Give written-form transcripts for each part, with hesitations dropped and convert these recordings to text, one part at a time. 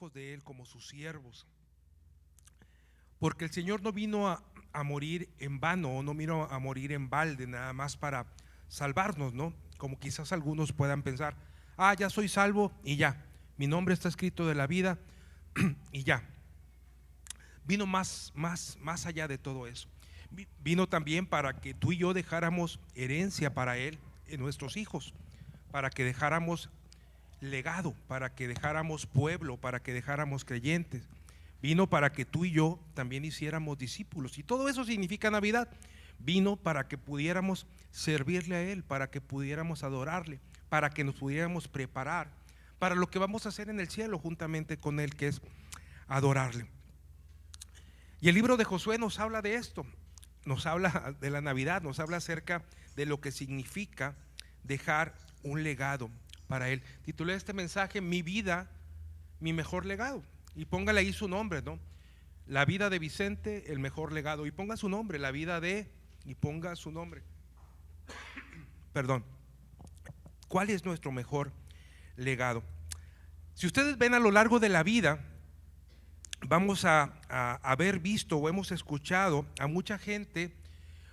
hijos de Él, como sus siervos. Porque el Señor no vino a morir en vano, o no vino a morir en balde, nada más para salvarnos, ¿no? Como quizás algunos puedan pensar, ya soy salvo y ya, mi nombre está escrito de la vida y ya. Vino más allá de todo eso. Vino también para que tú y yo dejáramos herencia para Él en nuestros hijos, para que dejáramos legado, para que dejáramos pueblo, para que dejáramos creyentes. Vino para que tú y yo también hiciéramos discípulos, y todo eso significa Navidad. Vino para que pudiéramos servirle a Él, para que pudiéramos adorarle, para que nos pudiéramos preparar para lo que vamos a hacer en el cielo juntamente con Él, que es adorarle. Y el libro de Josué nos habla de esto, nos habla de la Navidad, nos habla acerca de lo que significa dejar un legado para Él. Titulé este mensaje: Mi vida, mi mejor legado. Y póngale ahí su nombre, ¿no? La vida de Vicente, el mejor legado. Y ponga su nombre, la vida de, y ponga su nombre. Perdón. ¿Cuál es nuestro mejor legado? Si ustedes ven a lo largo de la vida, vamos a haber visto o hemos escuchado a mucha gente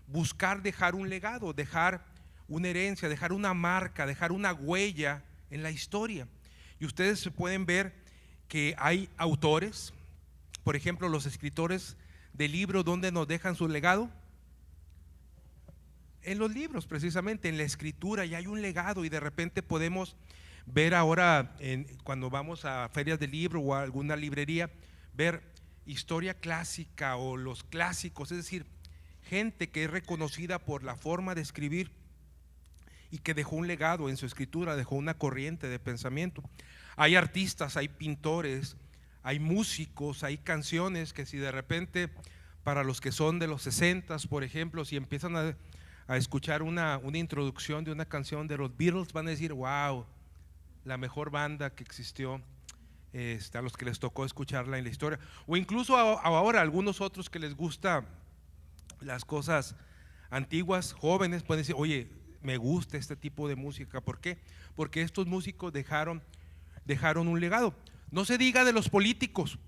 buscar dejar un legado, dejar una herencia, dejar una marca, dejar una huella en la historia. Y ustedes pueden ver que hay autores, por ejemplo, los escritores de libros, ¿dónde nos dejan su legado? En los libros, precisamente, en la escritura, y hay un legado. Y de repente podemos ver ahora, cuando vamos a ferias de libro o a alguna librería, ver historia clásica o los clásicos, es decir, gente que es reconocida por la forma de escribir y que dejó un legado en su escritura, dejó una corriente de pensamiento. Hay artistas, hay pintores, hay músicos, hay canciones que si de repente, para los que son de los 60s, por ejemplo, si empiezan a escuchar una introducción de una canción de los Beatles, van a decir: wow, la mejor banda que existió, a los que les tocó escucharla en la historia. O incluso ahora algunos otros que les gusta las cosas antiguas, jóvenes, pueden decir: oye, me gusta este tipo de música. ¿Por qué? Porque estos músicos dejaron un legado. No se diga de los políticos.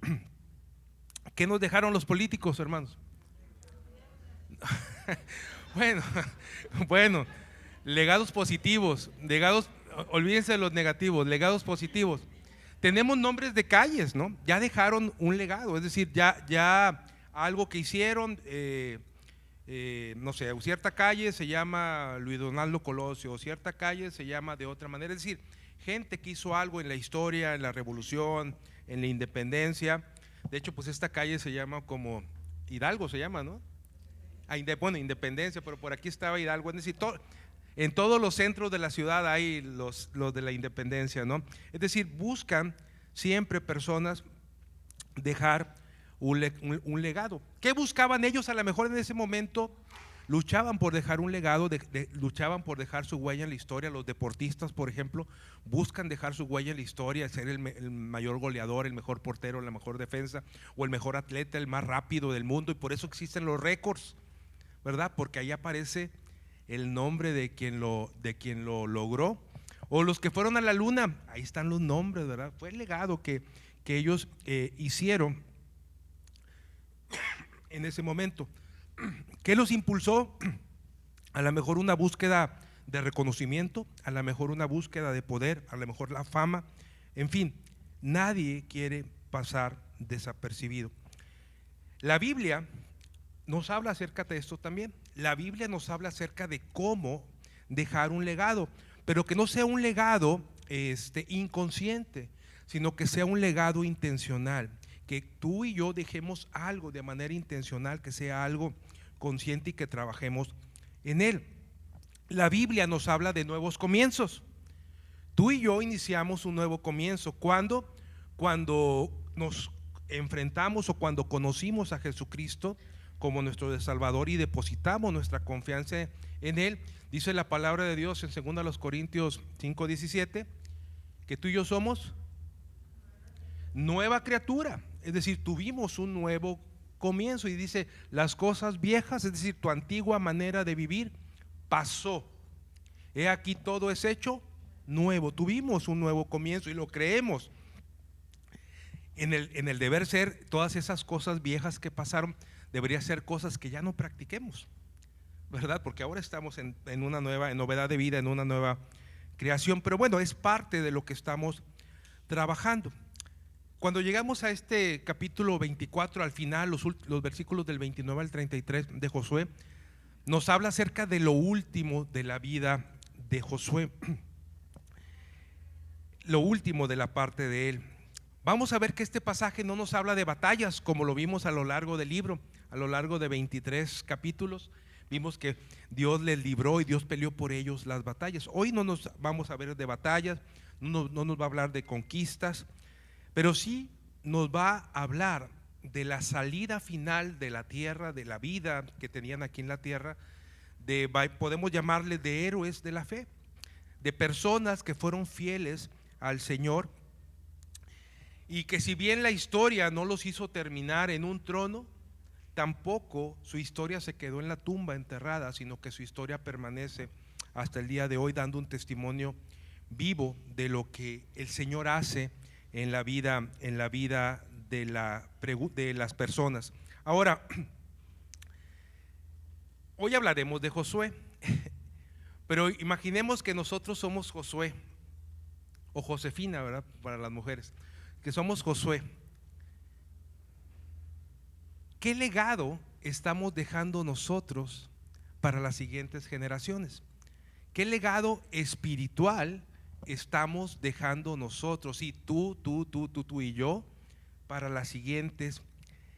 ¿Qué nos dejaron los políticos, hermanos? Bueno, legados positivos, olvídense de los negativos, legados positivos. Tenemos nombres de calles, ¿no? Ya dejaron un legado, es decir, ya algo que hicieron, no sé, cierta calle se llama Luis Donaldo Colosio, o cierta calle se llama de otra manera. Es decir, gente que hizo algo en la historia, en la revolución, en la independencia. De hecho, pues esta calle se llama como Hidalgo, se llama, ¿no? Bueno, Independencia, pero por aquí estaba Hidalgo. Es decir, en todos los centros de la ciudad hay los de la independencia, ¿no? Es decir, buscan siempre personas dejar un legado. ¿Qué buscaban ellos? A lo mejor en ese momento luchaban por dejar un legado, luchaban por dejar su huella en la historia. Los deportistas, por ejemplo, buscan dejar su huella en la historia, ser el mayor goleador, el mejor portero, la mejor defensa, o el mejor atleta, el más rápido del mundo. Y por eso existen los récords, ¿verdad? Porque ahí aparece el nombre de quien lo logró. O los que fueron a la luna, ahí están los nombres, ¿verdad? Fue el legado que ellos hicieron en ese momento. ¿Qué los impulsó? A lo mejor una búsqueda de reconocimiento, a lo mejor una búsqueda de poder, a lo mejor la fama. En fin, nadie quiere pasar desapercibido. La Biblia nos habla acerca de esto también. La Biblia nos habla acerca de cómo dejar un legado, pero que no sea un legado inconsciente, sino que sea un legado intencional, que tú y yo dejemos algo de manera intencional, que sea algo consciente y que trabajemos en él. La Biblia nos habla de nuevos comienzos. Tú y yo iniciamos un nuevo comienzo cuando nos enfrentamos o cuando conocimos a Jesucristo como nuestro Salvador y depositamos nuestra confianza en Él. Dice la palabra de Dios en 2 Corintios 5:17 que tú y yo somos nueva criatura, es decir, tuvimos un nuevo comienzo. Y dice: las cosas viejas, es decir, tu antigua manera de vivir, pasó, he aquí todo es hecho nuevo. Tuvimos un nuevo comienzo y lo creemos. en el deber ser, todas esas cosas viejas que pasaron, debería ser cosas que ya no practiquemos, ¿verdad? Porque ahora estamos en una nueva, en novedad de vida, en una nueva creación. Pero bueno, es parte de lo que estamos trabajando. Cuando llegamos a este capítulo 24, al final, los versículos del 29 al 33 de Josué, nos habla acerca de lo último de la vida de Josué, lo último de la parte de él. Vamos a ver que este pasaje no nos habla de batallas como lo vimos a lo largo del libro, a lo largo de 23 capítulos. Vimos que Dios les libró y Dios peleó por ellos las batallas. Hoy no nos vamos a ver de batallas, no nos va a hablar de conquistas, pero sí nos va a hablar de la salida final de la tierra, de la vida que tenían aquí en la tierra, podemos llamarle de héroes de la fe, de personas que fueron fieles al Señor, y que si bien la historia no los hizo terminar en un trono, tampoco su historia se quedó en la tumba enterrada, sino que su historia permanece hasta el día de hoy, dando un testimonio vivo de lo que el Señor hace en la vida de las personas. Ahora, hoy hablaremos de Josué, pero imaginemos que nosotros somos Josué, o Josefina, ¿verdad? Para las mujeres, que somos Josué. ¿Qué legado estamos dejando nosotros para las siguientes generaciones? ¿Qué legado espiritual estamos dejando nosotros, y tú y yo, para las siguientes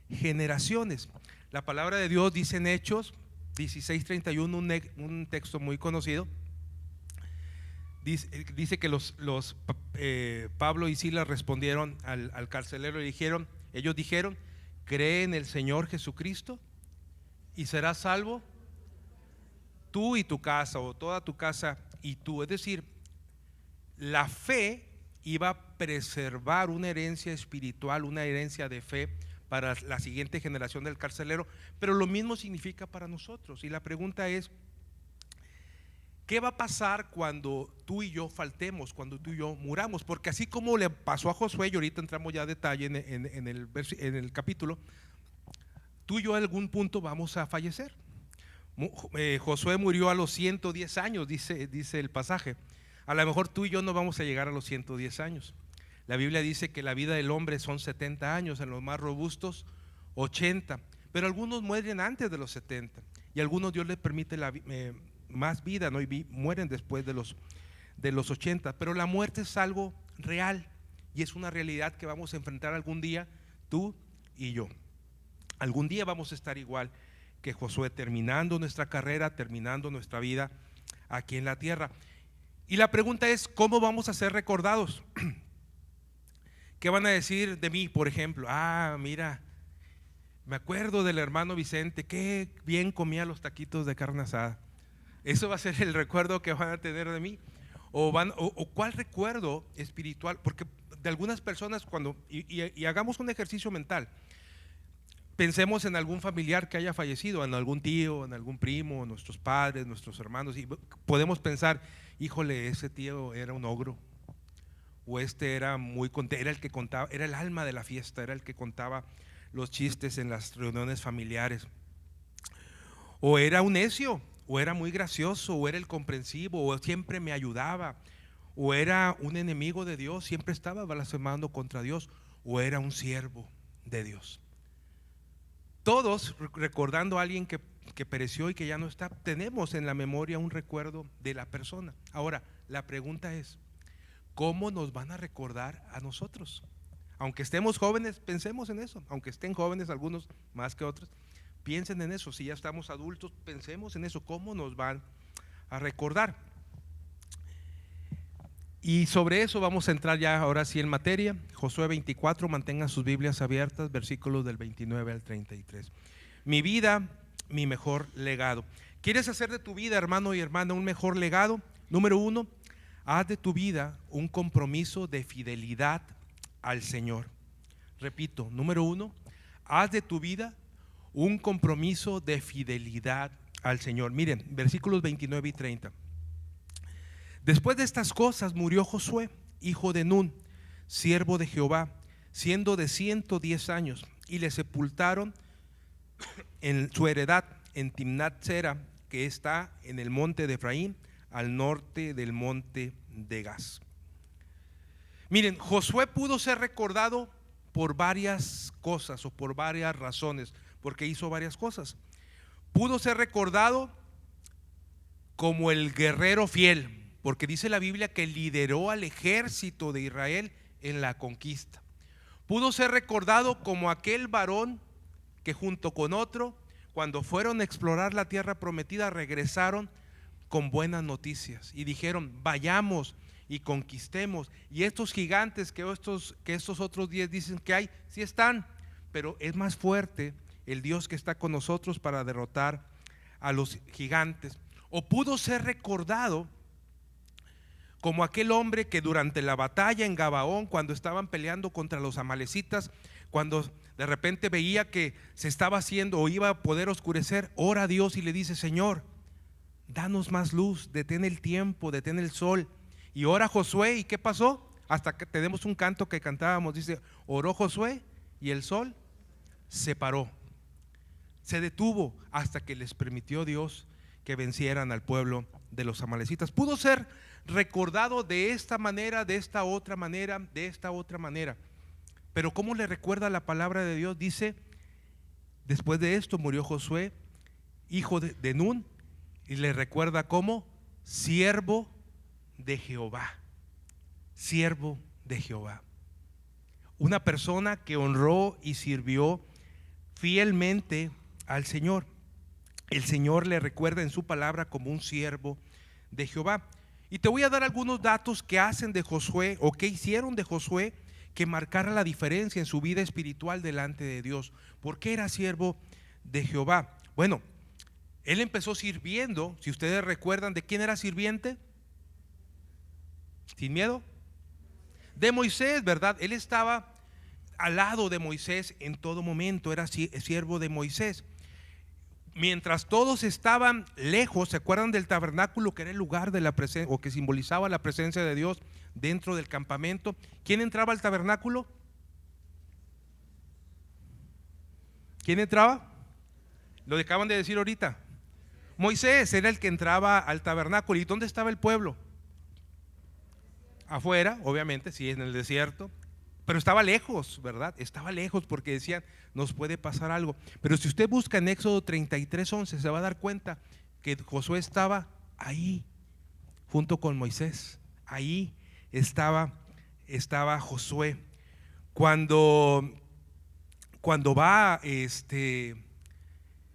generaciones? La palabra de Dios dice en Hechos 16:31, un texto muy conocido. Dice que Pablo y Silas respondieron al carcelero y ellos dijeron: cree en el Señor Jesucristo y serás salvo tú y tu casa, o toda tu casa y tú. Es decir, la fe iba a preservar una herencia espiritual, una herencia de fe para la siguiente generación del carcelero, pero lo mismo significa para nosotros. Y la pregunta es: ¿qué va a pasar cuando tú y yo faltemos, cuando tú y yo muramos? Porque así como le pasó a Josué, y ahorita entramos ya a detalle en el capítulo, tú y yo a algún punto vamos a fallecer. Josué murió a los 110 años, dice el pasaje. A lo mejor tú y yo no vamos a llegar a los 110 años. La Biblia dice que la vida del hombre son 70 años, en los más robustos 80, pero algunos mueren antes de los 70, y a algunos Dios les permite más vida, ¿no? Y mueren después de los 80. Pero la muerte es algo real, y es una realidad que vamos a enfrentar algún día, tú y yo. Algún día vamos a estar igual que Josué, terminando nuestra carrera, terminando nuestra vida aquí en la tierra. Y la pregunta es: ¿cómo vamos a ser recordados? ¿Qué van a decir de mí, por ejemplo? Mira, me acuerdo del hermano Vicente, qué bien comía los taquitos de carne asada. Eso va a ser el recuerdo que van a tener de mí. O cuál recuerdo espiritual, porque de algunas personas, y hagamos un ejercicio mental, pensemos en algún familiar que haya fallecido, en algún tío, en algún primo, nuestros padres, nuestros hermanos, y podemos pensar: híjole, ese tío era un ogro, o era el que contaba, era el alma de la fiesta, era el que contaba los chistes en las reuniones familiares, o era un necio, o era muy gracioso, o era el comprensivo, o siempre me ayudaba, o era un enemigo de Dios, siempre estaba blasfemando contra Dios, o era un siervo de Dios. Todos recordando a alguien que pereció y que ya no está, tenemos en la memoria un recuerdo de la persona. Ahora, la pregunta es: ¿cómo nos van a recordar a nosotros? Aunque estemos jóvenes, pensemos en eso. Aunque estén jóvenes, algunos más que otros, piensen en eso. Si ya estamos adultos, pensemos en eso. ¿Cómo nos van a recordar? Y sobre eso vamos a entrar ya ahora sí en materia. Josué 24, mantengan sus Biblias abiertas, versículos del 29 al 33. Mi vida, mi mejor legado. ¿Quieres hacer de tu vida, hermano y hermana, un mejor legado? Número 1, haz de tu vida un compromiso de fidelidad al Señor. Repito, número 1, haz de tu vida un compromiso de fidelidad al Señor. Miren, versículos 29 y 30. Después de estas cosas murió Josué, hijo de Nun, siervo de Jehová, siendo de 110 años, y le sepultaron en su heredad en Timnat Sera, que está en el monte de Efraín, al norte del monte de Gaz. Miren, Josué pudo ser recordado por varias cosas o por varias razones, porque hizo varias cosas. Pudo ser recordado como el guerrero fiel, porque dice la Biblia que lideró al ejército de Israel en la conquista. Pudo ser recordado como aquel varón que junto con otro, cuando fueron a explorar la tierra prometida, regresaron con buenas noticias y dijeron: vayamos y conquistemos. Y estos gigantes que estos otros 10 dicen que hay, sí están, pero es más fuerte el Dios que está con nosotros para derrotar a los gigantes. O pudo ser recordado como aquel hombre que durante la batalla en Gabaón, cuando estaban peleando contra los amalecitas, cuando de repente veía que se estaba haciendo o iba a poder oscurecer, ora a Dios y le dice: Señor, danos más luz, detén el tiempo, detén el sol. Y ora Josué, ¿y qué pasó? Hasta que tenemos un canto que cantábamos, dice: oró Josué y el sol se paró, se detuvo, hasta que les permitió Dios que vencieran al pueblo de los amalecitas. Pudo ser recordado de esta manera, de esta otra manera, de esta otra manera. Pero ¿cómo le recuerda la palabra de Dios? Dice: después de esto murió Josué, hijo de Nun, y le recuerda como siervo de Jehová. Siervo de Jehová. Una persona que honró y sirvió fielmente al Señor. El Señor le recuerda en su palabra como un siervo de Jehová. Y te voy a dar algunos datos que hacen de Josué, o que hicieron de Josué, que marcara la diferencia en su vida espiritual delante de Dios. ¿Por qué era siervo de Jehová? Bueno, él empezó sirviendo. Si ustedes recuerdan, ¿de quién era sirviente? Sin miedo, de Moisés, ¿verdad? Él estaba al lado de Moisés en todo momento, era siervo de Moisés. Mientras todos estaban lejos, ¿se acuerdan del tabernáculo, que era el lugar de la presencia, o que simbolizaba la presencia de Dios dentro del campamento? ¿Quién entraba al tabernáculo? ¿Quién entraba? Lo acaban de decir ahorita. Moisés era el que entraba al tabernáculo. ¿Y dónde estaba el pueblo? Afuera, obviamente, sí, en el desierto. Pero estaba lejos, ¿verdad? Estaba lejos porque decían: nos puede pasar algo. Pero si usted busca en Éxodo 33:11, se va a dar cuenta que Josué estaba ahí junto con Moisés. Ahí estaba Josué. Cuando va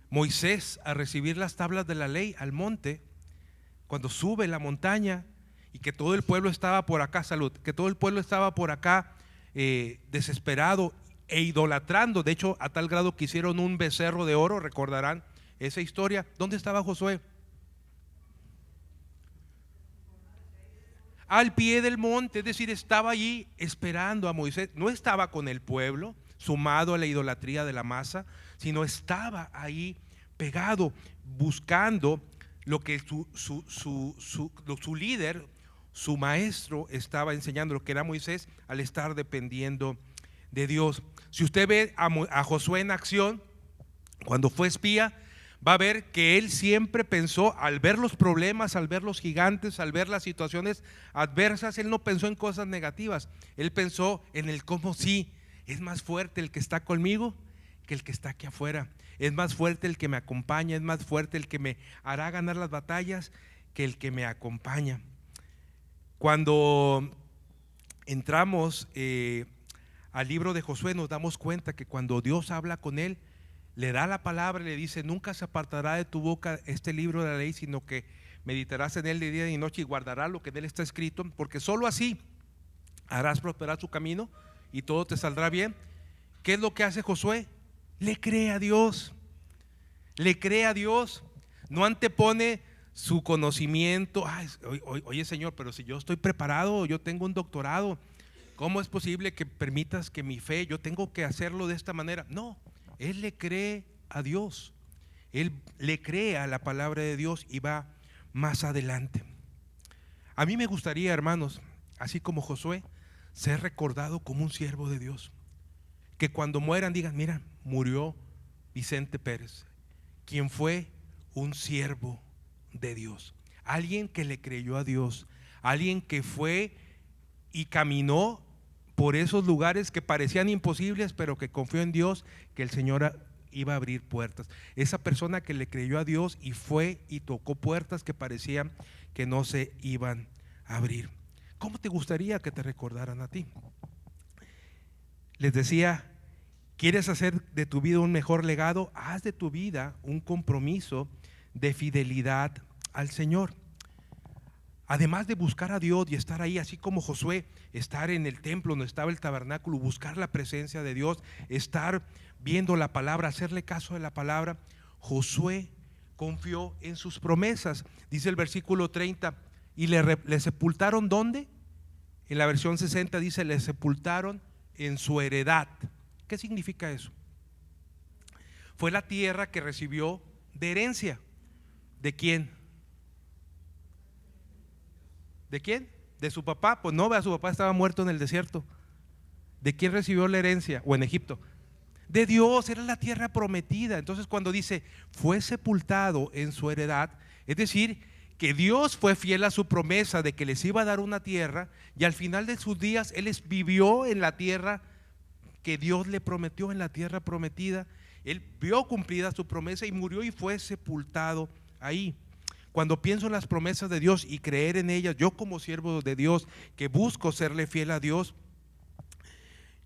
Moisés a recibir las tablas de la ley al monte, cuando sube la montaña, y que todo el pueblo estaba por acá, que todo el pueblo estaba por acá desesperado e idolatrando, de hecho a tal grado que hicieron un becerro de oro, recordarán esa historia. ¿Dónde estaba Josué? Al pie del monte, es decir, estaba allí esperando a Moisés. No estaba con el pueblo sumado a la idolatría de la masa, sino estaba ahí pegado, buscando lo que su líder, su maestro, estaba enseñando, lo que era Moisés, al estar dependiendo de Dios. Si usted ve a Josué en acción, cuando fue espía, va a ver que él siempre pensó, al ver los problemas, al ver los gigantes, al ver las situaciones adversas, él no pensó en cosas negativas. Él pensó en el cómo sí, es más fuerte el que está conmigo que el que está aquí afuera. Es más fuerte el que me acompaña, es más fuerte el que me hará ganar las batallas que el que me acompaña. Cuando entramos al libro de Josué, nos damos cuenta que cuando Dios habla con él, le da la palabra y le dice: nunca se apartará de tu boca este libro de la ley, sino que meditarás en él de día y noche y guardarás lo que en él está escrito, porque solo así harás prosperar su camino y todo te saldrá bien. ¿Qué es lo que hace Josué? Le cree a Dios, le cree a Dios, no antepone su conocimiento. Oye Señor, pero si yo estoy preparado, yo tengo un doctorado, ¿cómo es posible que permitas que mi fe, yo tengo que hacerlo de esta manera? No, él le cree a Dios, él le cree a la palabra de Dios y va más adelante. A mí me gustaría, hermanos, así como Josué, ser recordado como un siervo de Dios. que cuando mueran digan: mira, murió Vicente Pérez, quien fue un siervo de Dios, alguien que le creyó a Dios, alguien que fue y caminó por esos lugares que parecían imposibles, pero que confió en Dios, que el Señor iba a abrir puertas. Esa persona que le creyó a Dios y fue y tocó puertas que parecían que no se iban a abrir. ¿Cómo te gustaría que te recordaran a ti? Les decía, ¿quieres hacer de tu vida un mejor legado? Haz de tu vida un compromiso de fidelidad al Señor. Además de buscar a Dios y estar ahí, así como Josué, estar en el templo donde estaba el tabernáculo, buscar la presencia de Dios, estar viendo la palabra, hacerle caso de la palabra, Josué confió en sus promesas. Dice el versículo 30, y le sepultaron ¿dónde? En la versión 60 dice: le sepultaron en su heredad. ¿Qué significa eso? Fue la tierra que recibió de herencia. ¿De quién? ¿De quién? ¿De su papá? Pues no, su papá estaba muerto en el desierto. ¿De quién recibió la herencia? ¿O en Egipto? De Dios, era la tierra prometida. Entonces cuando dice fue sepultado en su heredad, es decir, que Dios fue fiel a su promesa de que les iba a dar una tierra, y al final de sus días Él vivió en la tierra que Dios le prometió, en la tierra prometida. Él vio cumplida su promesa y murió y fue sepultado ahí. Cuando pienso en las promesas de Dios y creer en ellas, yo como siervo de Dios que busco serle fiel a Dios,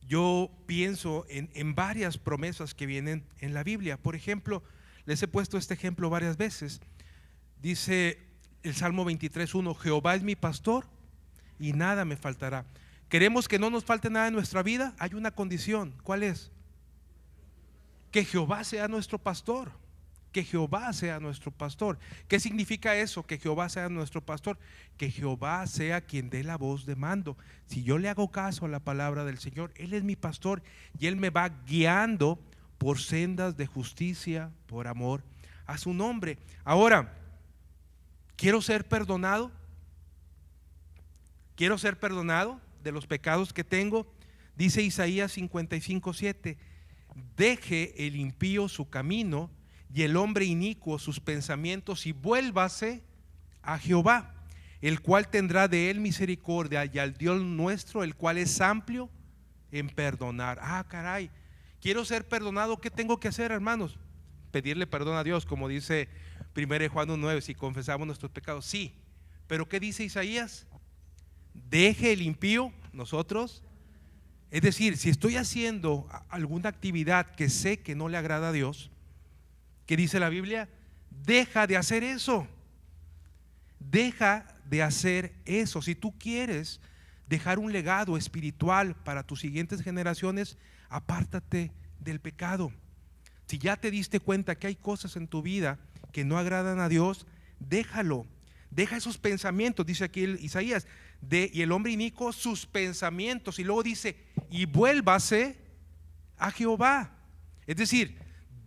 yo pienso en varias promesas que vienen en la Biblia. Por ejemplo, les he puesto este ejemplo varias veces. Dice el Salmo 23:1: Jehová es mi pastor y nada me faltará. ¿Queremos que no nos falte nada en nuestra vida? Hay una condición. ¿Cuál es? Que Jehová sea nuestro pastor. Que Jehová sea nuestro pastor. ¿Qué significa eso? Que Jehová sea nuestro pastor. Que Jehová sea quien dé la voz de mando. Si yo le hago caso a la palabra del Señor, Él es mi pastor y Él me va guiando por sendas de justicia, por amor a su nombre. Ahora, ¿quiero ser perdonado? ¿Quiero ser perdonado de los pecados que tengo? Dice Isaías 55:7: deje el impío su camino y el hombre inicuo sus pensamientos, y vuélvase a Jehová, el cual tendrá de él misericordia, y al Dios nuestro, el cual es amplio en perdonar. Ah, caray, quiero ser perdonado. ¿Qué tengo que hacer, hermanos? Pedirle perdón a Dios, como dice 1 Juan 1:9, si confesamos nuestros pecados. Sí, pero ¿qué dice Isaías? Deje el impío, nosotros. Es decir, si estoy haciendo alguna actividad que sé que no le agrada a Dios, ¿qué dice la Biblia? Deja de hacer eso. Deja de hacer eso. Si tú quieres dejar un legado espiritual para tus siguientes generaciones, apártate del pecado. Si ya te diste cuenta que hay cosas en tu vida que no agradan a Dios, déjalo. Deja esos pensamientos, dice aquí Isaías, y el hombre inicuo sus pensamientos. Y luego dice: y vuélvase a Jehová. Es decir,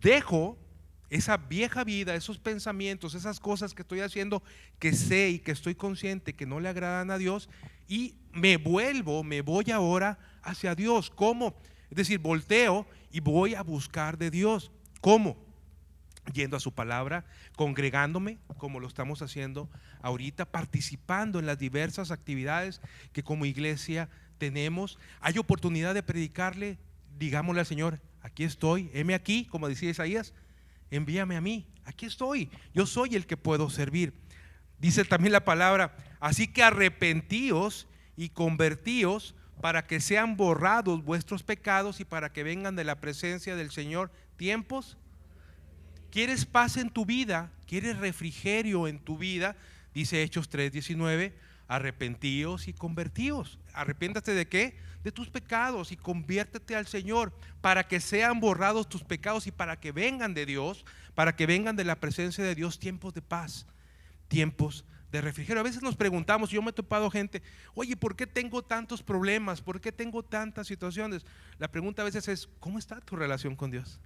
dejo esa vieja vida, esos pensamientos, esas cosas que estoy haciendo, que sé y que estoy consciente que no le agradan a Dios, y me voy ahora hacia Dios. ¿Cómo? Es decir, volteo y voy a buscar de Dios. ¿Cómo? Yendo a su palabra, congregándome como lo estamos haciendo ahorita, participando en las diversas actividades que como iglesia tenemos. Hay oportunidad de predicarle, digámosle al Señor: aquí estoy, heme aquí, como decía Isaías, envíame a mí, aquí estoy, yo soy el que puedo servir. Dice también la palabra: así que arrepentíos y convertíos para que sean borrados vuestros pecados y para que vengan de la presencia del Señor tiempos. ¿Quieres paz en tu vida? ¿Quieres refrigerio en tu vida? Dice Hechos 3:19: arrepentíos y convertíos. ¿Arrepiéntate de qué? De tus pecados, y conviértete al Señor para que sean borrados tus pecados y para que vengan de Dios, para que vengan de la presencia de Dios tiempos de paz, tiempos de refrigerio. A veces nos preguntamos, yo me he topado gente: oye, ¿por qué tengo tantos problemas? ¿Por qué tengo tantas situaciones? La pregunta a veces es: ¿cómo está tu relación con Dios?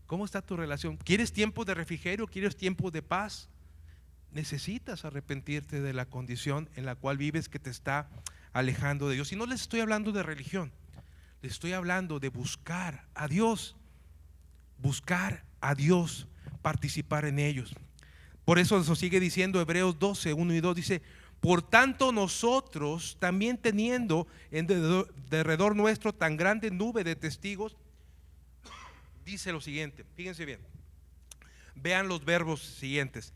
¿Cómo está tu relación? ¿Quieres tiempos de refrigerio? ¿Quieres tiempos de paz? Necesitas arrepentirte de la condición en la cual vives, que te está alejando de Dios. Y no les estoy hablando de religión, Le estoy hablando de buscar a Dios, participar en ellos. Por eso eso sigue diciendo Hebreos 12, 1 y 2, dice: por tanto nosotros también, teniendo en derredor nuestro tan grande nube de testigos, dice lo siguiente, fíjense bien, vean los verbos siguientes: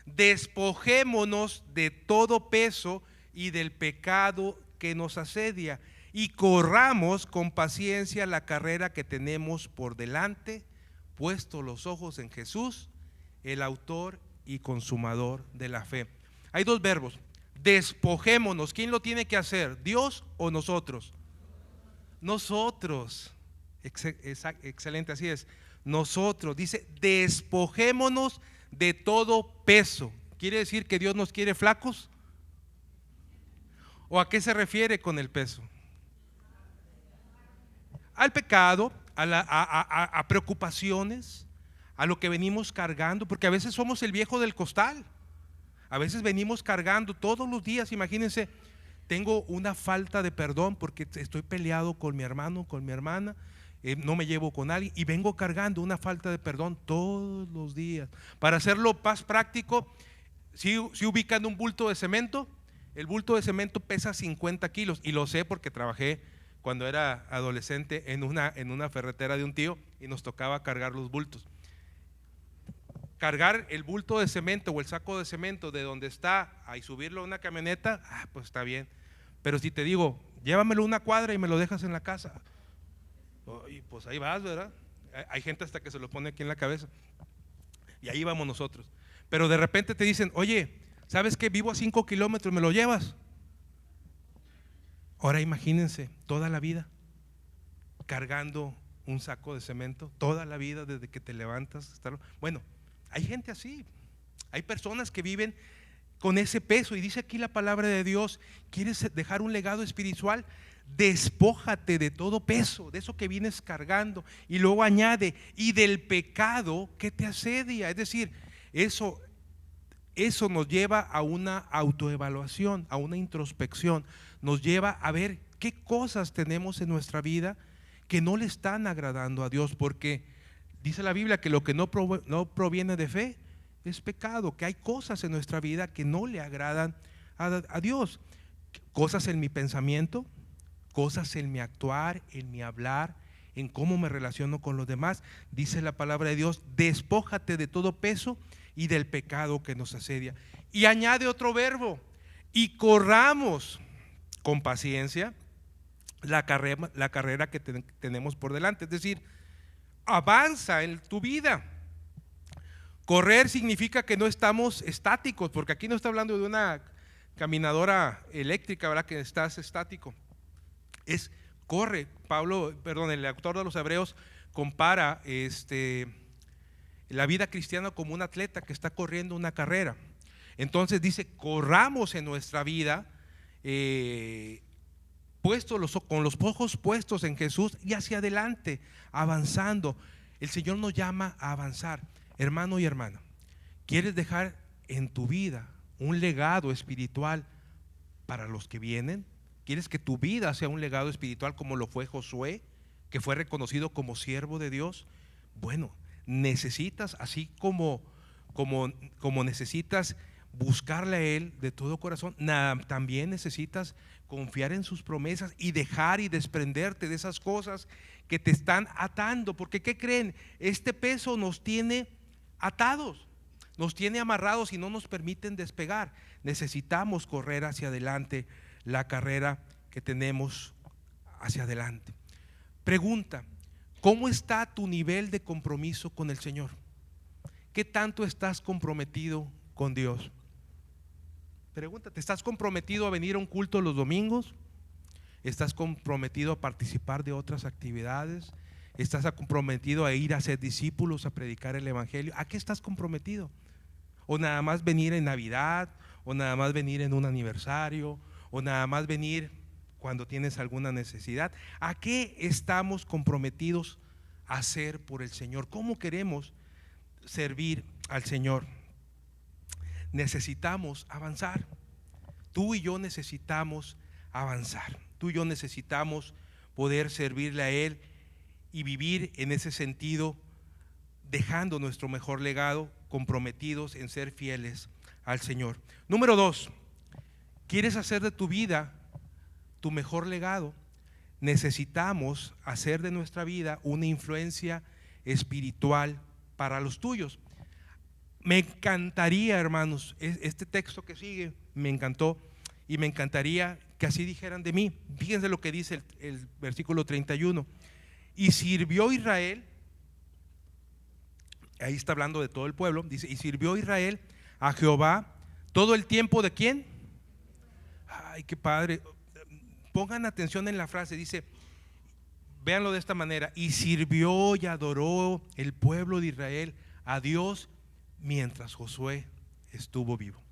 despojémonos de todo peso y del pecado que nos asedia, y corramos con paciencia la carrera que tenemos por delante, puesto los ojos en Jesús, el autor y consumador de la fe. Hay dos verbos: despojémonos. ¿Quién lo tiene que hacer? ¿Dios o nosotros? Nosotros. Excelente, así es. Nosotros, dice, despojémonos de todo peso. ¿Quiere decir que Dios nos quiere flacos? ¿O a qué se refiere con el peso? Al pecado, a preocupaciones, a lo que venimos cargando, porque a veces somos el viejo del costal. A veces venimos cargando todos los días. Imagínense, tengo una falta de perdón porque estoy peleado con mi hermano, con mi hermana, no me llevo con alguien y vengo cargando una falta de perdón todos los días. Para hacerlo más práctico, si ubican un bulto de cemento, el bulto de cemento pesa 50 kilos, y lo sé porque trabajé cuando era adolescente en una ferretera de un tío y nos tocaba cargar los bultos. Cargar el bulto de cemento o el saco de cemento de donde está y subirlo a una camioneta, pues está bien. Pero si te digo, llévamelo una cuadra y me lo dejas en la casa, y pues ahí vas, ¿verdad? Hay gente hasta que se lo pone aquí en la cabeza, y ahí vamos nosotros. Pero de repente te dicen: oye, ¿sabes qué? Vivo a 5 kilómetros, ¿me lo llevas? Ahora imagínense, toda la vida cargando un saco de cemento, toda la vida desde que te levantas. Bueno, hay gente así, hay personas que viven con ese peso, y dice aquí la palabra de Dios: ¿quieres dejar un legado espiritual? Despójate de todo peso, de eso que vienes cargando. Y luego añade: y del pecado que te asedia. Es decir, eso nos lleva a una autoevaluación, a una introspección, nos lleva a ver qué cosas tenemos en nuestra vida que no le están agradando a Dios, porque dice la Biblia que lo que no proviene de fe es pecado, que hay cosas en nuestra vida que no le agradan a Dios, cosas en mi pensamiento, cosas en mi actuar, en mi hablar, en cómo me relaciono con los demás. Dice la palabra de Dios: despójate de todo peso y del pecado que nos asedia. Y añade otro verbo: y corramos con paciencia la carrera que tenemos por delante. Es decir, avanza en tu vida. Correr significa que no estamos estáticos, porque aquí no está hablando de una caminadora eléctrica, ¿verdad? Que estás estático. Es corre. El autor de los Hebreos compara la vida cristiana como un atleta que está corriendo una carrera. Entonces dice: corramos en nuestra vida con los ojos puestos en Jesús y hacia adelante, avanzando. El Señor nos llama a avanzar. Hermano y hermana, ¿quieres dejar en tu vida un legado espiritual para los que vienen? ¿Quieres que tu vida sea un legado espiritual como lo fue Josué, que fue reconocido como siervo de Dios? Bueno, necesitas, así como necesitas buscarle a Él de todo corazón, también necesitas confiar en sus promesas y dejar y desprenderte de esas cosas que te están atando. Porque ¿qué creen? Este peso nos tiene atados, nos tiene amarrados y no nos permiten despegar. Necesitamos correr hacia adelante la carrera que tenemos hacia adelante. Pregunta: ¿cómo está tu nivel de compromiso con el Señor? ¿Qué tanto estás comprometido con Dios? Pregúntate: ¿estás comprometido a venir a un culto los domingos? ¿Estás comprometido a participar de otras actividades? ¿Estás comprometido a ir a ser discípulos, a predicar el evangelio? ¿A qué estás comprometido? ¿O nada más venir en Navidad? ¿O nada más venir en un aniversario? ¿O nada más venir cuando tienes alguna necesidad? ¿A qué estamos comprometidos a hacer por el Señor? ¿Cómo queremos servir al Señor? Necesitamos avanzar. Tú y yo necesitamos avanzar. Tú y yo necesitamos poder servirle a Él y vivir en ese sentido, dejando nuestro mejor legado, comprometidos en ser fieles al Señor. Número 2, ¿quieres hacer de tu vida tu mejor legado? Necesitamos hacer de nuestra vida una influencia espiritual para los tuyos. Me encantaría, hermanos, este texto que sigue me encantó, y me encantaría que así dijeran de mí. Fíjense lo que dice el versículo 31. Y sirvió Israel, ahí está hablando de todo el pueblo, dice, y sirvió Israel a Jehová todo el tiempo ¿de quién? Ay, qué padre. Pongan atención en la frase, dice, véanlo de esta manera: y sirvió y adoró el pueblo de Israel a Dios mientras Josué estuvo vivo.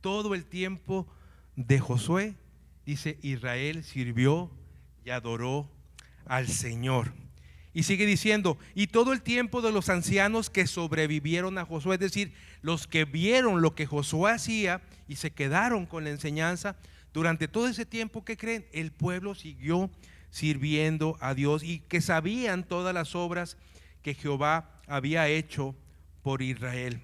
Todo el tiempo de Josué, dice, Israel sirvió y adoró al Señor. Y sigue diciendo, y todo el tiempo de los ancianos que sobrevivieron a Josué, es decir, los que vieron lo que Josué hacía y se quedaron con la enseñanza, durante todo ese tiempo, ¿qué creen? El pueblo siguió sirviendo a Dios, y que sabían todas las obras que Jehová había hecho por Israel.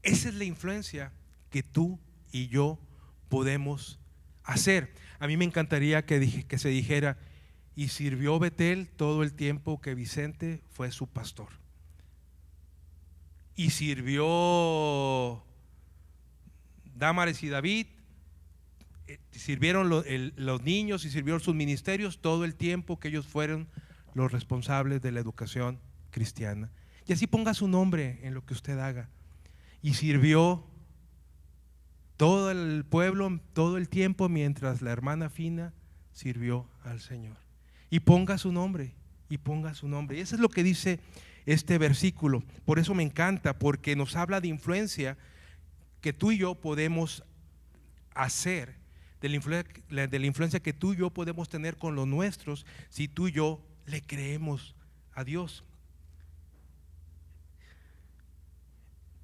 Esa es la influencia que tú y yo podemos hacer. A mí me encantaría que se dijera, y sirvió Betel todo el tiempo que Vicente fue su pastor. Y sirvió Dámares y David, sirvieron los niños y sirvieron sus ministerios todo el tiempo que ellos fueron los responsables de la educación cristiana. Y así ponga su nombre en lo que usted haga. Y sirvió todo el pueblo todo el tiempo mientras la hermana Fina sirvió al Señor. Y ponga su nombre, y ponga su nombre. Y eso es lo que dice este versículo. Por eso me encanta, porque nos habla de influencia que tú y yo podemos hacer, de la influencia que tú y yo podemos tener con los nuestros, si tú y yo le creemos a Dios.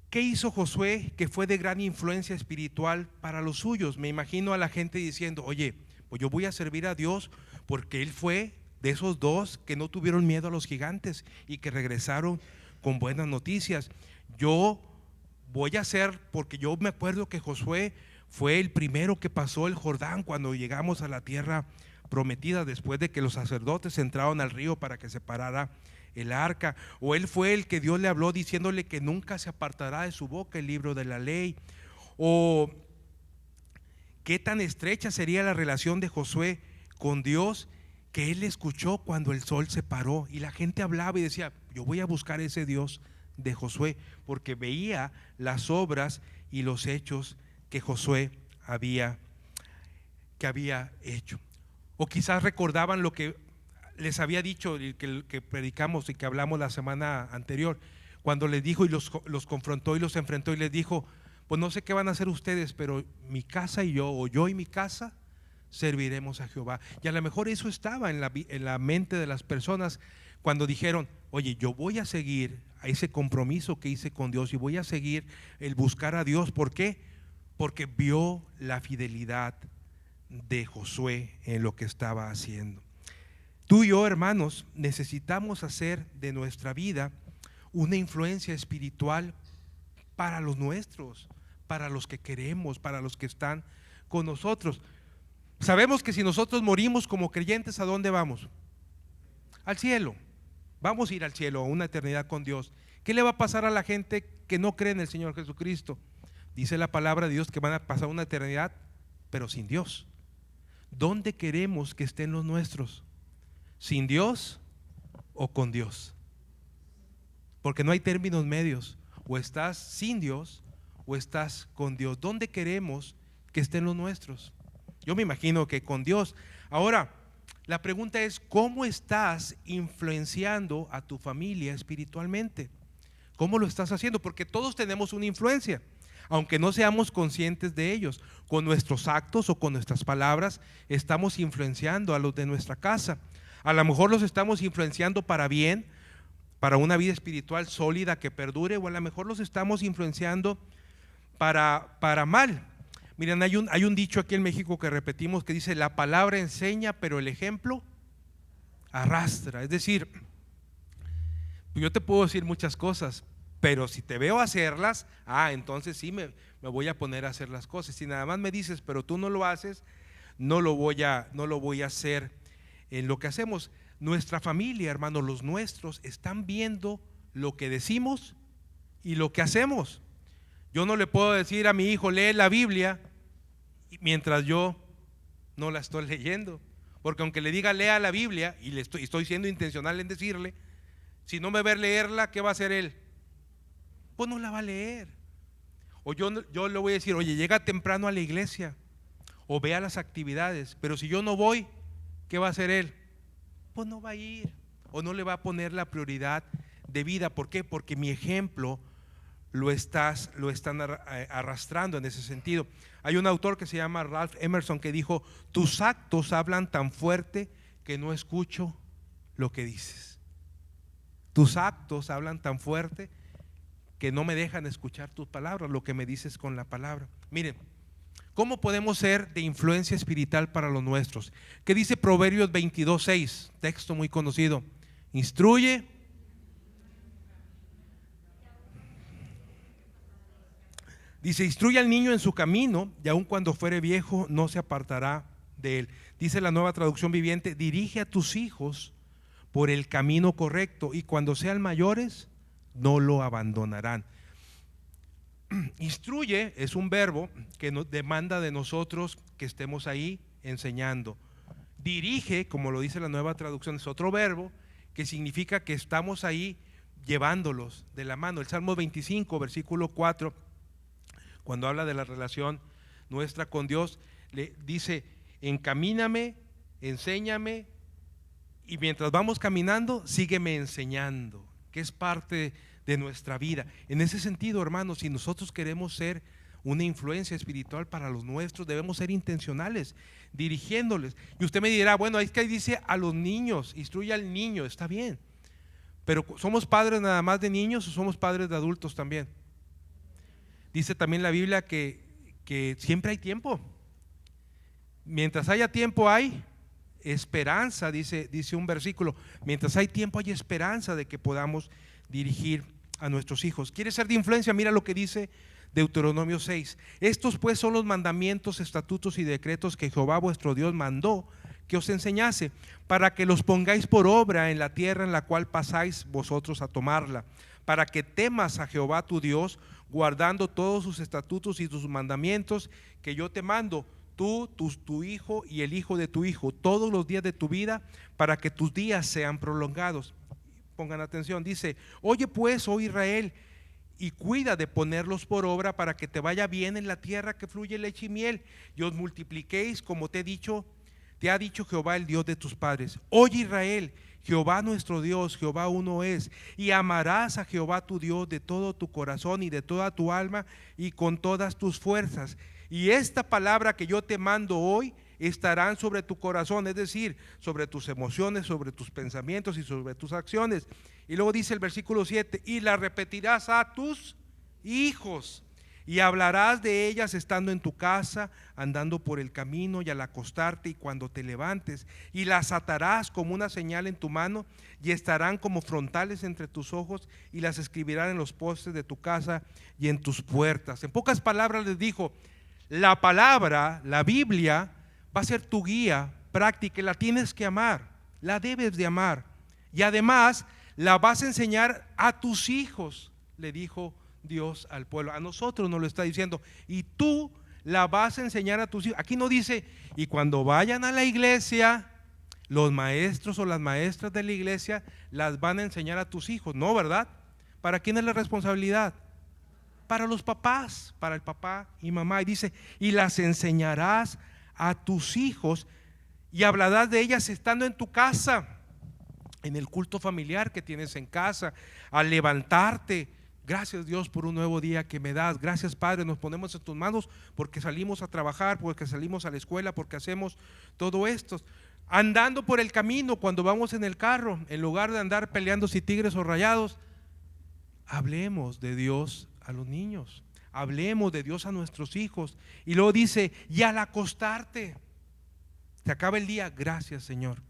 ¿Qué hizo Josué que fue de gran influencia espiritual para los suyos? Me imagino a la gente diciendo, oye, pues yo voy a servir a Dios porque Él fue de esos dos que no tuvieron miedo a los gigantes y que regresaron con buenas noticias. Yo voy a hacer, porque yo me acuerdo que Josué fue el primero que pasó el Jordán cuando llegamos a la tierra prometida, después de que los sacerdotes entraron al río para que se parara el arca. O él fue el que Dios le habló diciéndole que nunca se apartará de su boca el libro de la ley. O qué tan estrecha sería la relación de Josué con Dios, que él escuchó cuando el sol se paró y la gente hablaba y decía, yo voy a buscar ese Dios de Josué, porque veía las obras y los hechos que Josué había hecho. O quizás recordaban lo que les había dicho, que predicamos y que hablamos la semana anterior, cuando les dijo y los confrontó y los enfrentó y les dijo, pues no sé qué van a hacer ustedes, pero mi casa y yo, o yo y mi casa, serviremos a Jehová. Y a lo mejor eso estaba en la mente de las personas cuando dijeron, oye, yo voy a seguir a ese compromiso que hice con Dios y voy a seguir el buscar a Dios. ¿Por qué? Porque vio la fidelidad de Josué en lo que estaba haciendo. Tú y yo, hermanos, necesitamos hacer de nuestra vida una influencia espiritual para los nuestros, para los que queremos, para los que están con nosotros. Sabemos que si nosotros morimos como creyentes, ¿a dónde vamos? Al cielo. Vamos a ir al cielo, a una eternidad con Dios. ¿Qué le va a pasar a la gente que no cree en el Señor Jesucristo? Dice la palabra de Dios que van a pasar una eternidad, pero sin Dios. ¿Dónde queremos que estén los nuestros? ¿Sin Dios o con Dios? Porque no hay términos medios. O estás sin Dios o estás con Dios. ¿Dónde queremos que estén los nuestros? Yo me imagino que con Dios. Ahora, la pregunta es, ¿cómo estás influenciando a tu familia espiritualmente? ¿Cómo lo estás haciendo? Porque todos tenemos una influencia, aunque no seamos conscientes de ellos. Con nuestros actos o con nuestras palabras estamos influenciando a los de nuestra casa. A lo mejor los estamos influenciando para bien, para una vida espiritual sólida que perdure, o a lo mejor los estamos influenciando para mal. Miren, hay un dicho aquí en México que repetimos que dice: la palabra enseña, pero el ejemplo arrastra. Es decir, yo te puedo decir muchas cosas, pero si te veo hacerlas, entonces sí me voy a poner a hacer las cosas. Si nada más me dices, pero tú no lo haces, no lo voy a hacer en lo que hacemos. Nuestra familia, hermanos, los nuestros están viendo lo que decimos y lo que hacemos. Yo no le puedo decir a mi hijo: lee la Biblia, mientras yo no la estoy leyendo, porque aunque le diga lea la Biblia, y estoy siendo intencional en decirle, si no me ve leerla, ¿qué va a hacer él? Pues no la va a leer. O yo le voy a decir: oye, llega temprano a la iglesia o ve a las actividades, pero si yo no voy, ¿qué va a hacer él? Pues no va a ir, o no le va a poner la prioridad de vida. ¿Por qué? Porque mi ejemplo lo están arrastrando en ese sentido. Hay un autor que se llama Ralph Emerson que dijo: tus actos hablan tan fuerte que no escucho lo que dices. Tus actos hablan tan fuerte que no me dejan escuchar tus palabras, lo que me dices con la palabra. Miren, ¿cómo podemos ser de influencia espiritual para los nuestros? ¿Qué dice Proverbios 22:6? Texto muy conocido. Instruye. Dice: instruye al niño en su camino, y aun cuando fuere viejo no se apartará de él. Dice la Nueva Traducción Viviente: dirige a tus hijos por el camino correcto, y cuando sean mayores no lo abandonarán. Instruye es un verbo que nos demanda de nosotros que estemos ahí enseñando. Dirige, como lo dice la Nueva Traducción, es otro verbo que significa que estamos ahí llevándolos de la mano. El Salmo 25, versículo 4, cuando habla de la relación nuestra con Dios, le dice: encamíname, enséñame, y mientras vamos caminando, sígueme enseñando, que es parte de nuestra vida. En ese sentido, hermanos, si nosotros queremos ser una influencia espiritual para los nuestros, debemos ser intencionales, dirigiéndoles. Y usted me dirá: bueno, es que ahí dice a los niños, instruye al niño. Está bien, pero ¿somos padres nada más de niños o somos padres de adultos también? Dice también la Biblia que siempre hay tiempo. Mientras haya tiempo hay esperanza, dice un versículo. Mientras hay tiempo hay esperanza de que podamos dirigir a nuestros hijos. ¿Quieres ser de influencia? Mira lo que dice Deuteronomio 6. Estos pues son los mandamientos, estatutos y decretos que Jehová vuestro Dios mandó que os enseñase, para que los pongáis por obra en la tierra en la cual pasáis vosotros a tomarla, para que temas a Jehová tu Dios, guardando todos sus estatutos y sus mandamientos que yo te mando, tú, tu hijo y el hijo de tu hijo, todos los días de tu vida, para que tus días sean prolongados. Pongan atención, dice: oye pues, oh Israel, y cuida de ponerlos por obra, para que te vaya bien en la tierra que fluye leche y miel, y os multipliquéis como te ha dicho Jehová, el Dios de tus padres. Oye Israel, Jehová nuestro Dios, Jehová uno es, y amarás a Jehová tu Dios de todo tu corazón y de toda tu alma y con todas tus fuerzas. Y esta palabra que yo te mando hoy estarán sobre tu corazón, es decir, sobre tus emociones, sobre tus pensamientos y sobre tus acciones. Y luego dice el versículo 7: y la repetirás a tus hijos, y hablarás de ellas estando en tu casa, andando por el camino y al acostarte y cuando te levantes, y las atarás como una señal en tu mano, y estarán como frontales entre tus ojos, y las escribirán en los postes de tu casa y en tus puertas. En pocas palabras les dijo: la palabra, la Biblia, va a ser tu guía práctica, la tienes que amar, la debes de amar, y además la vas a enseñar a tus hijos, le dijo Dios al pueblo. A nosotros nos lo está diciendo: y tú la vas a enseñar a tus hijos. Aquí no dice: y cuando vayan a la iglesia, los maestros o las maestras de la iglesia las van a enseñar a tus hijos. No, ¿verdad? ¿Para quién es la responsabilidad? Para los papás, para el papá y mamá. Y dice: y las enseñarás a tus hijos, y hablarás de ellas estando en tu casa, en el culto familiar que tienes en casa, al levantarte. Gracias Dios por un nuevo día que me das. Gracias Padre, nos ponemos en tus manos porque salimos a trabajar, porque salimos a la escuela, porque hacemos todo esto. Andando por el camino, cuando vamos en el carro, en lugar de andar peleando si tigres o rayados, hablemos de Dios a los niños. hablemos de Dios a nuestros hijos. Y luego dice, y al acostarte, se acaba el día, gracias Señor.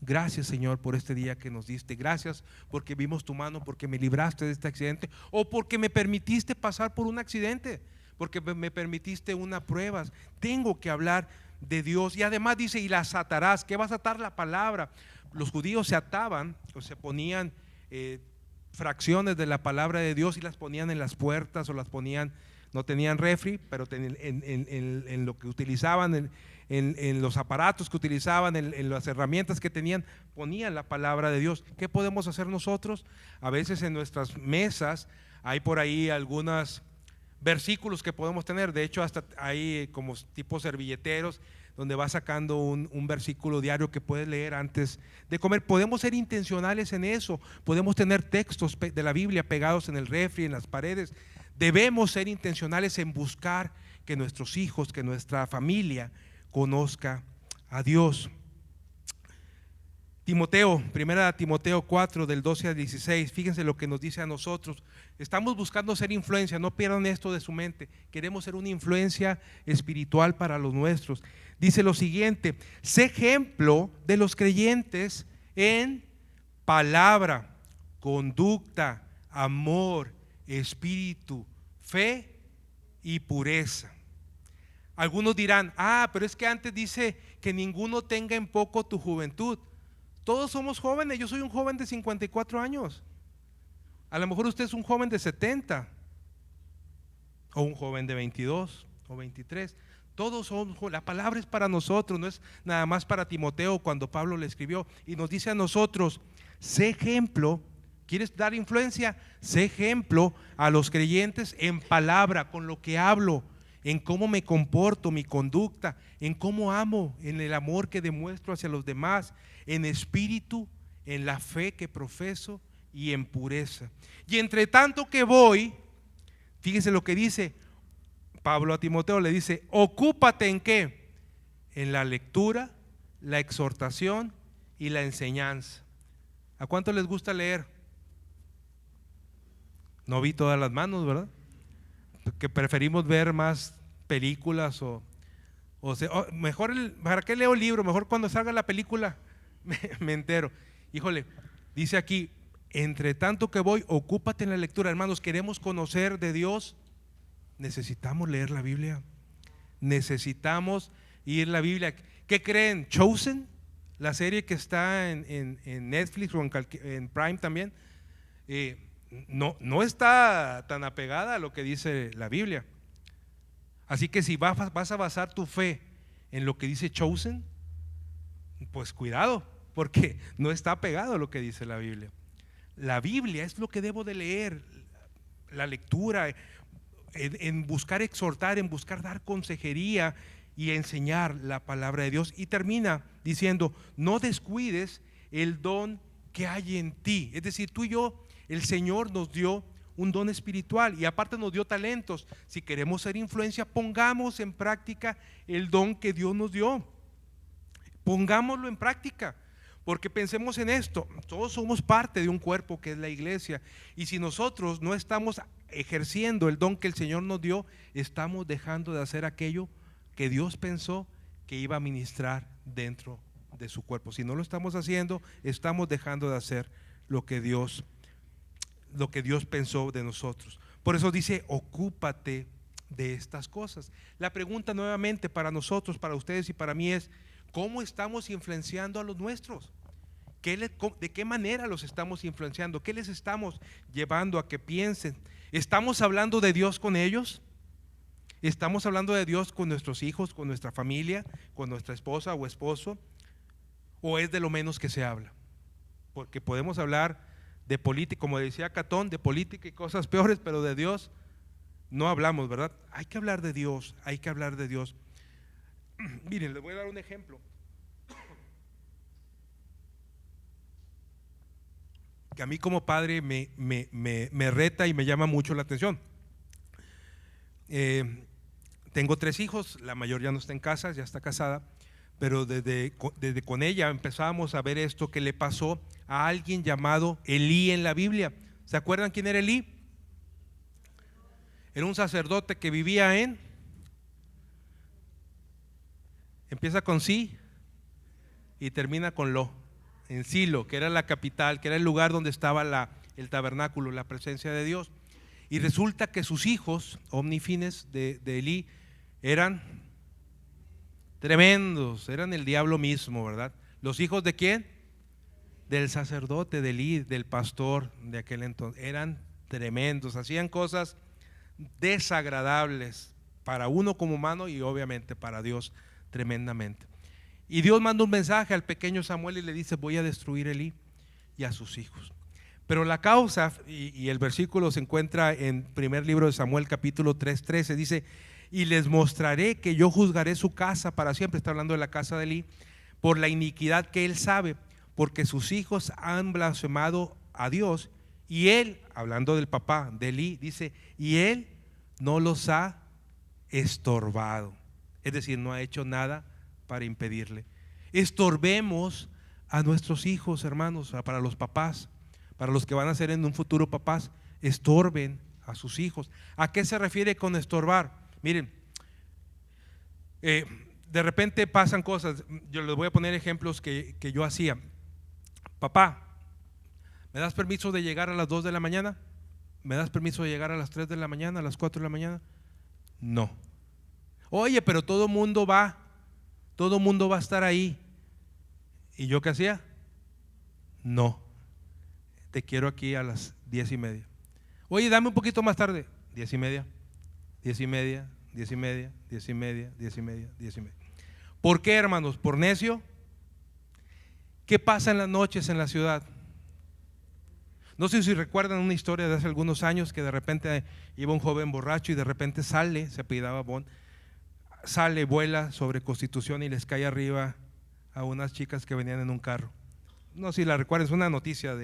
Gracias Señor por este día que nos diste. Gracias porque vimos tu mano, porque me libraste de este accidente, o porque me permitiste pasar por un accidente, porque me permitiste una prueba. Tengo que hablar de Dios. Y además dice, y las atarás. ¿Qué vas a atar? La palabra. Los judíos se ataban o se ponían fracciones de la palabra de Dios y las ponían en las puertas, o las ponían, no tenían refri, pero en lo que utilizaban, en los aparatos que utilizaban, en las herramientas que tenían, ponían la palabra de Dios. ¿Qué podemos hacer nosotros? A veces en nuestras mesas hay por ahí algunos versículos que podemos tener. De hecho, hasta hay como tipo servilleteros donde va sacando un versículo diario que puedes leer antes de comer. Podemos ser intencionales en eso. Podemos tener textos de la Biblia pegados en el refri, en las paredes. Debemos ser intencionales en buscar que nuestros hijos, que nuestra familia conozca a Dios. Timoteo, 1 Timoteo 4 del 12 al 16, fíjense lo que nos dice a nosotros. Estamos buscando ser influencia, no pierdan esto de su mente. Queremos ser una influencia espiritual para los nuestros. Dice lo siguiente: sé ejemplo de los creyentes en palabra, conducta, amor, espíritu, fe y pureza. Algunos dirán, pero es que antes dice que ninguno tenga en poco tu juventud. Todos somos jóvenes. Yo soy un joven de 54 años. A lo mejor usted es un joven de 70, o un joven de 22 o 23. Todos son, la palabra es para nosotros, no es nada más para Timoteo cuando Pablo le escribió. Y nos dice a nosotros, sé ejemplo. ¿Quieres dar influencia? Sé ejemplo a los creyentes en palabra, con lo que hablo, en cómo me comporto, mi conducta, en cómo amo, en el amor que demuestro hacia los demás, en espíritu, en la fe que profeso y en pureza. Y entre tanto que voy, fíjese lo que dice Pablo a Timoteo, le dice, ocúpate ¿en qué? En la lectura, la exhortación y la enseñanza. ¿A cuánto les gusta leer? No vi todas las manos, ¿verdad? Que preferimos ver más películas o mejor, ¿para qué leo el libro? Mejor cuando salga la película me entero. Híjole, dice aquí, entre tanto que voy, ocúpate en la lectura. Hermanos, queremos conocer de Dios, necesitamos leer la Biblia, necesitamos ir a la Biblia. ¿Qué creen? Chosen, la serie que está en Netflix o en Prime también, no está tan apegada a lo que dice la Biblia. Así que si vas a basar tu fe en lo que dice Chosen, pues cuidado, porque no está apegado a lo que dice la Biblia. La Biblia es lo que debo de leer, la lectura, en buscar exhortar, en buscar dar consejería y enseñar la palabra de Dios. Y termina diciendo, no descuides el don que hay en ti. Es decir, tú y yo, el Señor nos dio un don espiritual y aparte nos dio talentos. Si queremos ser influencia, pongamos en práctica el don que Dios nos dio. Pongámoslo en práctica, porque pensemos en esto: todos somos parte de un cuerpo que es la iglesia, y si nosotros no estamos ejerciendo el don que el Señor nos dio, estamos dejando de hacer aquello que Dios pensó que iba a ministrar dentro de su cuerpo. Si no lo estamos haciendo, estamos dejando de hacer lo que Dios pensó de nosotros. Por eso dice, ocúpate de estas cosas. La pregunta nuevamente para nosotros, para ustedes y para mí es, ¿cómo estamos influenciando a los nuestros? ¿De qué manera los estamos influenciando? ¿Qué les estamos llevando a que piensen? ¿Estamos hablando de Dios con ellos? ¿Estamos hablando de Dios con nuestros hijos, con nuestra familia, con nuestra esposa o esposo? ¿O es de lo menos que se habla? Porque podemos hablar de política, como decía Catón, de política y cosas peores, pero de Dios no hablamos, ¿verdad? Hay que hablar de Dios, hay que hablar de Dios. Miren, les voy a dar un ejemplo que a mí como padre me reta y me llama mucho la atención. Tengo 3 hijos, la mayor ya no está en casa, ya está casada, pero desde con ella empezábamos a ver esto que le pasó a alguien llamado Elí en la Biblia. ¿Se acuerdan quién era Elí? Era un sacerdote que vivía empieza con sí y termina con lo, en Silo, que era la capital, que era el lugar donde estaba el tabernáculo, la presencia de Dios. Y resulta que sus hijos, omnifines de Elí, eran tremendos, eran el diablo mismo, ¿verdad? ¿Los hijos de quién? Del sacerdote de Elí, del pastor de aquel entonces. Eran tremendos, hacían cosas desagradables para uno como humano y obviamente para Dios tremendamente. Y Dios manda un mensaje al pequeño Samuel y le dice: voy a destruir a Elí y a sus hijos. Pero la causa, y el versículo se encuentra en primer libro de Samuel capítulo 3:13, dice: y les mostraré que yo juzgaré su casa para siempre. Está hablando de la casa de Elí, por la iniquidad que él sabe, porque sus hijos han blasfemado a Dios. Y él, hablando del papá de Elí, dice: y él no los ha estorbado. Es decir, no ha hecho nada para impedirle. Estorbemos a nuestros hijos, hermanos, para los papás, para los que van a ser en un futuro papás. Estorben a sus hijos. ¿A qué se refiere con estorbar? Miren, de repente pasan cosas. Yo les voy a poner ejemplos que yo hacía. Papá, ¿me das permiso de llegar a las 2 de la mañana? ¿Me das permiso de llegar a las 3 de la mañana, a las 4 de la mañana? No. Oye, pero todo mundo va a estar ahí. ¿Y yo qué hacía? No, te quiero aquí a las 10:30. Oye, dame un poquito más tarde. 10:30, 10:30, 10:30, 10:30, 10:30, 10:30. ¿Por qué, hermanos? ¿Por necio? ¿Qué pasa en las noches en la ciudad? No sé si recuerdan una historia de hace algunos años, que de repente iba un joven borracho y de repente sale, se apellidaba Bon, sale, vuela sobre Constitución y les cae arriba a unas chicas que venían en un carro. No sé si la recuerdan, es una noticia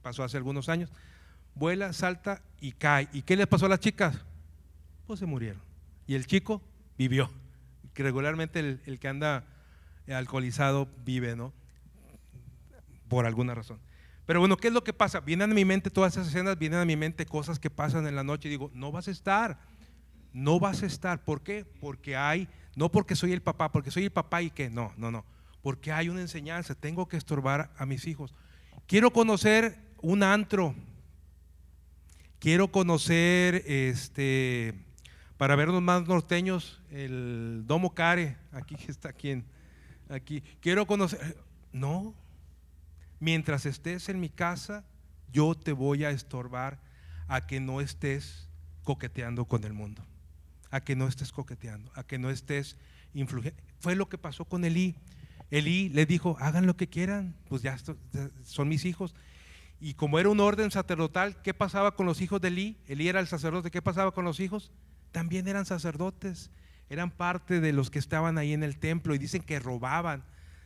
pasó hace algunos años. Vuela, salta y cae. ¿Y qué les pasó a las chicas? Pues se murieron. Y el chico vivió. Que regularmente el que anda alcoholizado vive, ¿no? Por alguna razón. Pero bueno, ¿qué es lo que pasa? Vienen a mi mente todas esas escenas, vienen a mi mente cosas que pasan en la noche y digo: no vas a estar. No vas a estar. ¿Por qué? Porque no porque soy el papá, porque soy el papá y que no. Porque hay una enseñanza. Tengo que estorbar a mis hijos. Quiero conocer un antro. Quiero conocer, para vernos más norteños, el Domo Care, aquí que está aquí. Quiero conocer. No. Mientras estés en mi casa, yo te voy a estorbar a que no estés coqueteando con el mundo, a que no estés coqueteando, a que no estés influyendo. Fue lo que pasó con Elí. Elí le dijo: hagan lo que quieran, pues ya son mis hijos. Y como era un orden sacerdotal, ¿qué pasaba con los hijos de Elí? Elí era el sacerdote. ¿Qué pasaba con los hijos? También eran sacerdotes, eran parte de los que estaban ahí en el templo, y dicen que robaban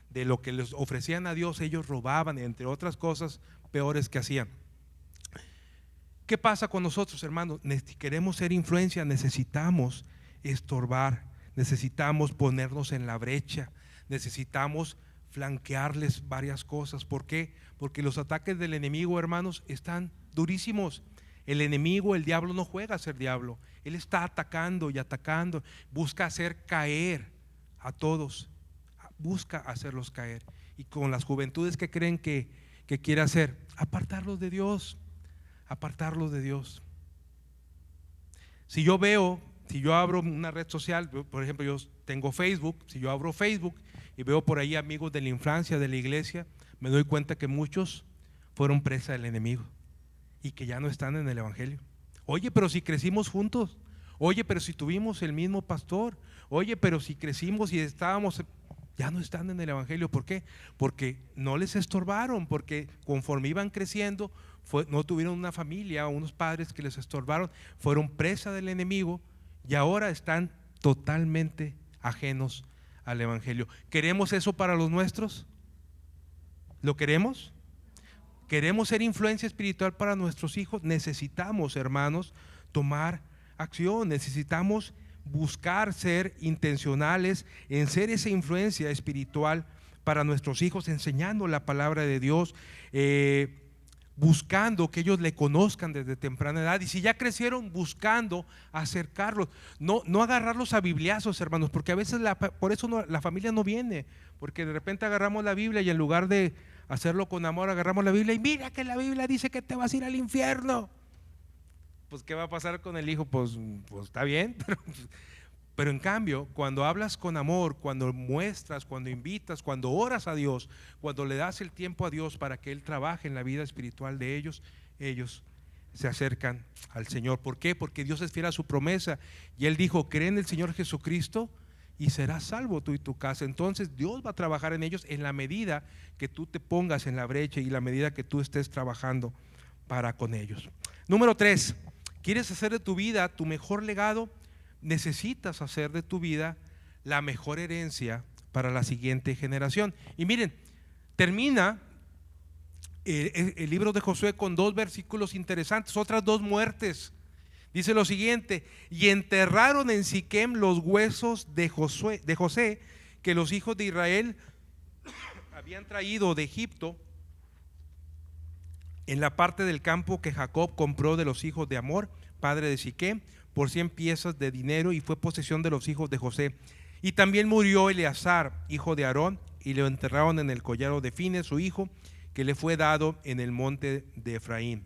de lo que les ofrecían a Dios. Ellos robaban, entre otras cosas peores que hacían. ¿Qué pasa con nosotros, hermanos? Queremos ser influencia, necesitamos estorbar, necesitamos ponernos en la brecha, necesitamos flanquearles varias cosas. ¿Por qué? Porque los ataques del enemigo, hermanos, están durísimos. El enemigo, el diablo, no juega a ser diablo. Él está atacando y atacando, busca hacer caer a todos, busca hacerlos caer. Y con las juventudes que creen que quiere hacer, apartarlos de Dios, apartarlos de Dios. Si yo abro una red social, por ejemplo, yo tengo Facebook. Si yo abro Facebook y veo por ahí amigos de la infancia, de la iglesia, me doy cuenta que muchos fueron presa del enemigo y que ya no están en el evangelio. Oye, pero si crecimos juntos. Oye, pero si tuvimos el mismo pastor. Oye, pero si crecimos y estábamos, ya no están en el evangelio. ¿Por qué? Porque no les estorbaron, porque conforme iban creciendo no tuvieron una familia o unos padres que les estorbaron, fueron presa del enemigo y ahora están totalmente ajenos al evangelio. ¿Queremos eso para los nuestros? ¿Lo queremos? ¿Queremos ser influencia espiritual para nuestros hijos? Necesitamos, hermanos, tomar acción. Necesitamos buscar ser intencionales en ser esa influencia espiritual para nuestros hijos, enseñando la palabra de Dios, buscando que ellos le conozcan desde temprana edad, y si ya crecieron, buscando acercarlos, no agarrarlos a bibliazos, hermanos, porque a veces por eso la familia no viene, porque de repente agarramos la Biblia y en lugar de hacerlo con amor, agarramos la Biblia y mira que la Biblia dice que te vas a ir al infierno. Pues ¿qué va a pasar con el hijo? Pues está bien, pero en cambio, cuando hablas con amor, cuando muestras, cuando invitas, cuando oras a Dios, cuando le das el tiempo a Dios para que Él trabaje en la vida espiritual de ellos, ellos se acercan al Señor. ¿Por qué? Porque Dios es fiel a su promesa, y Él dijo: cree en el Señor Jesucristo y serás salvo tú y tu casa. Entonces Dios va a trabajar en ellos en la medida que tú te pongas en la brecha y la medida que tú estés trabajando para con ellos. Número 3, ¿quieres hacer de tu vida tu mejor legado? Necesitas hacer de tu vida la mejor herencia para la siguiente generación. Y miren, termina el libro de Josué con 2 versículos interesantes, otras 2 muertes. Dice lo siguiente: y enterraron en Siquem los huesos de José que los hijos de Israel habían traído de Egipto, en la parte del campo que Jacob compró de los hijos de Amor, padre de Siquem, por 100 piezas de dinero, y fue posesión de los hijos de José. Y también murió Eleazar, hijo de Aarón, y lo enterraron en el collado de Fines, su hijo, que le fue dado en el monte de Efraín.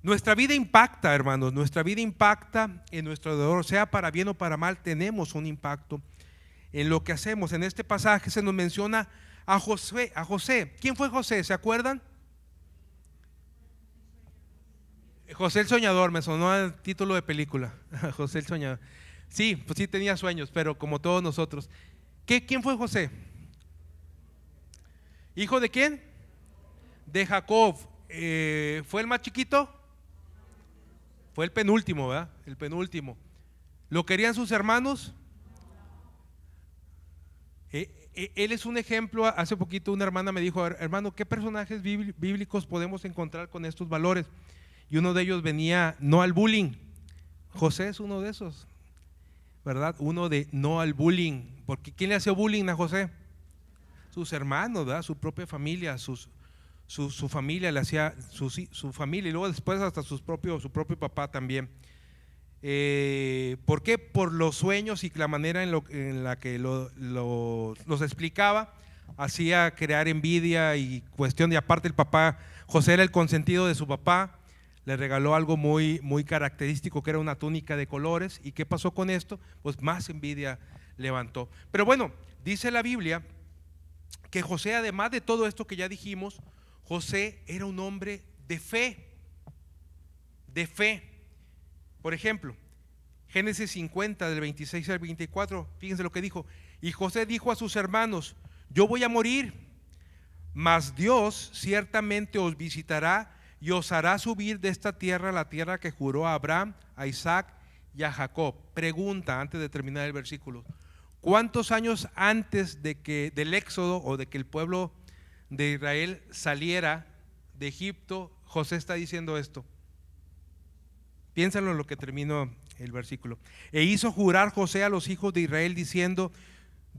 Nuestra vida impacta, hermanos, nuestra vida impacta en nuestro alrededor, sea para bien o para mal, tenemos un impacto en lo que hacemos. En este pasaje se nos menciona a José. ¿Quién fue José? ¿Se acuerdan? José el soñador, me sonó al título de película. José el soñador. Sí, pues sí tenía sueños, pero como todos nosotros. ¿Quién fue José? ¿Hijo de quién? De Jacob. ¿Fue el más chiquito? Fue el penúltimo, ¿verdad? El penúltimo. ¿Lo querían sus hermanos? Él es un ejemplo. Hace poquito una hermana me dijo: hermano, ¿qué personajes bíblicos podemos encontrar con estos valores? Y uno de ellos venía: no al bullying. José es uno de esos, ¿verdad? Uno de no al bullying. Porque ¿quién le hacía bullying a José? Sus hermanos, ¿verdad? Su propia familia, su familia le hacía, su familia, y luego después hasta su propio papá también. ¿Por qué? Por los sueños y la manera en la que los explicaba, hacía crear envidia y cuestión. Y aparte el papá, José era el consentido de su papá, le regaló algo muy, muy característico, que era una túnica de colores. ¿Y qué pasó con esto? Pues más envidia levantó. Pero bueno, dice la Biblia que José, además de todo esto que ya dijimos, José era un hombre de fe. De fe. Por ejemplo, Génesis 50 del 26 al 24, fíjense lo que dijo: y José dijo a sus hermanos: yo voy a morir, mas Dios ciertamente os visitará y os hará subir de esta tierra, la tierra que juró a Abraham, a Isaac y a Jacob. Pregunta antes de terminar el versículo: ¿cuántos años antes del éxodo, o de que el pueblo de Israel saliera de Egipto, José está diciendo esto? Piénsalo en lo que terminó el versículo. E hizo jurar José a los hijos de Israel diciendo: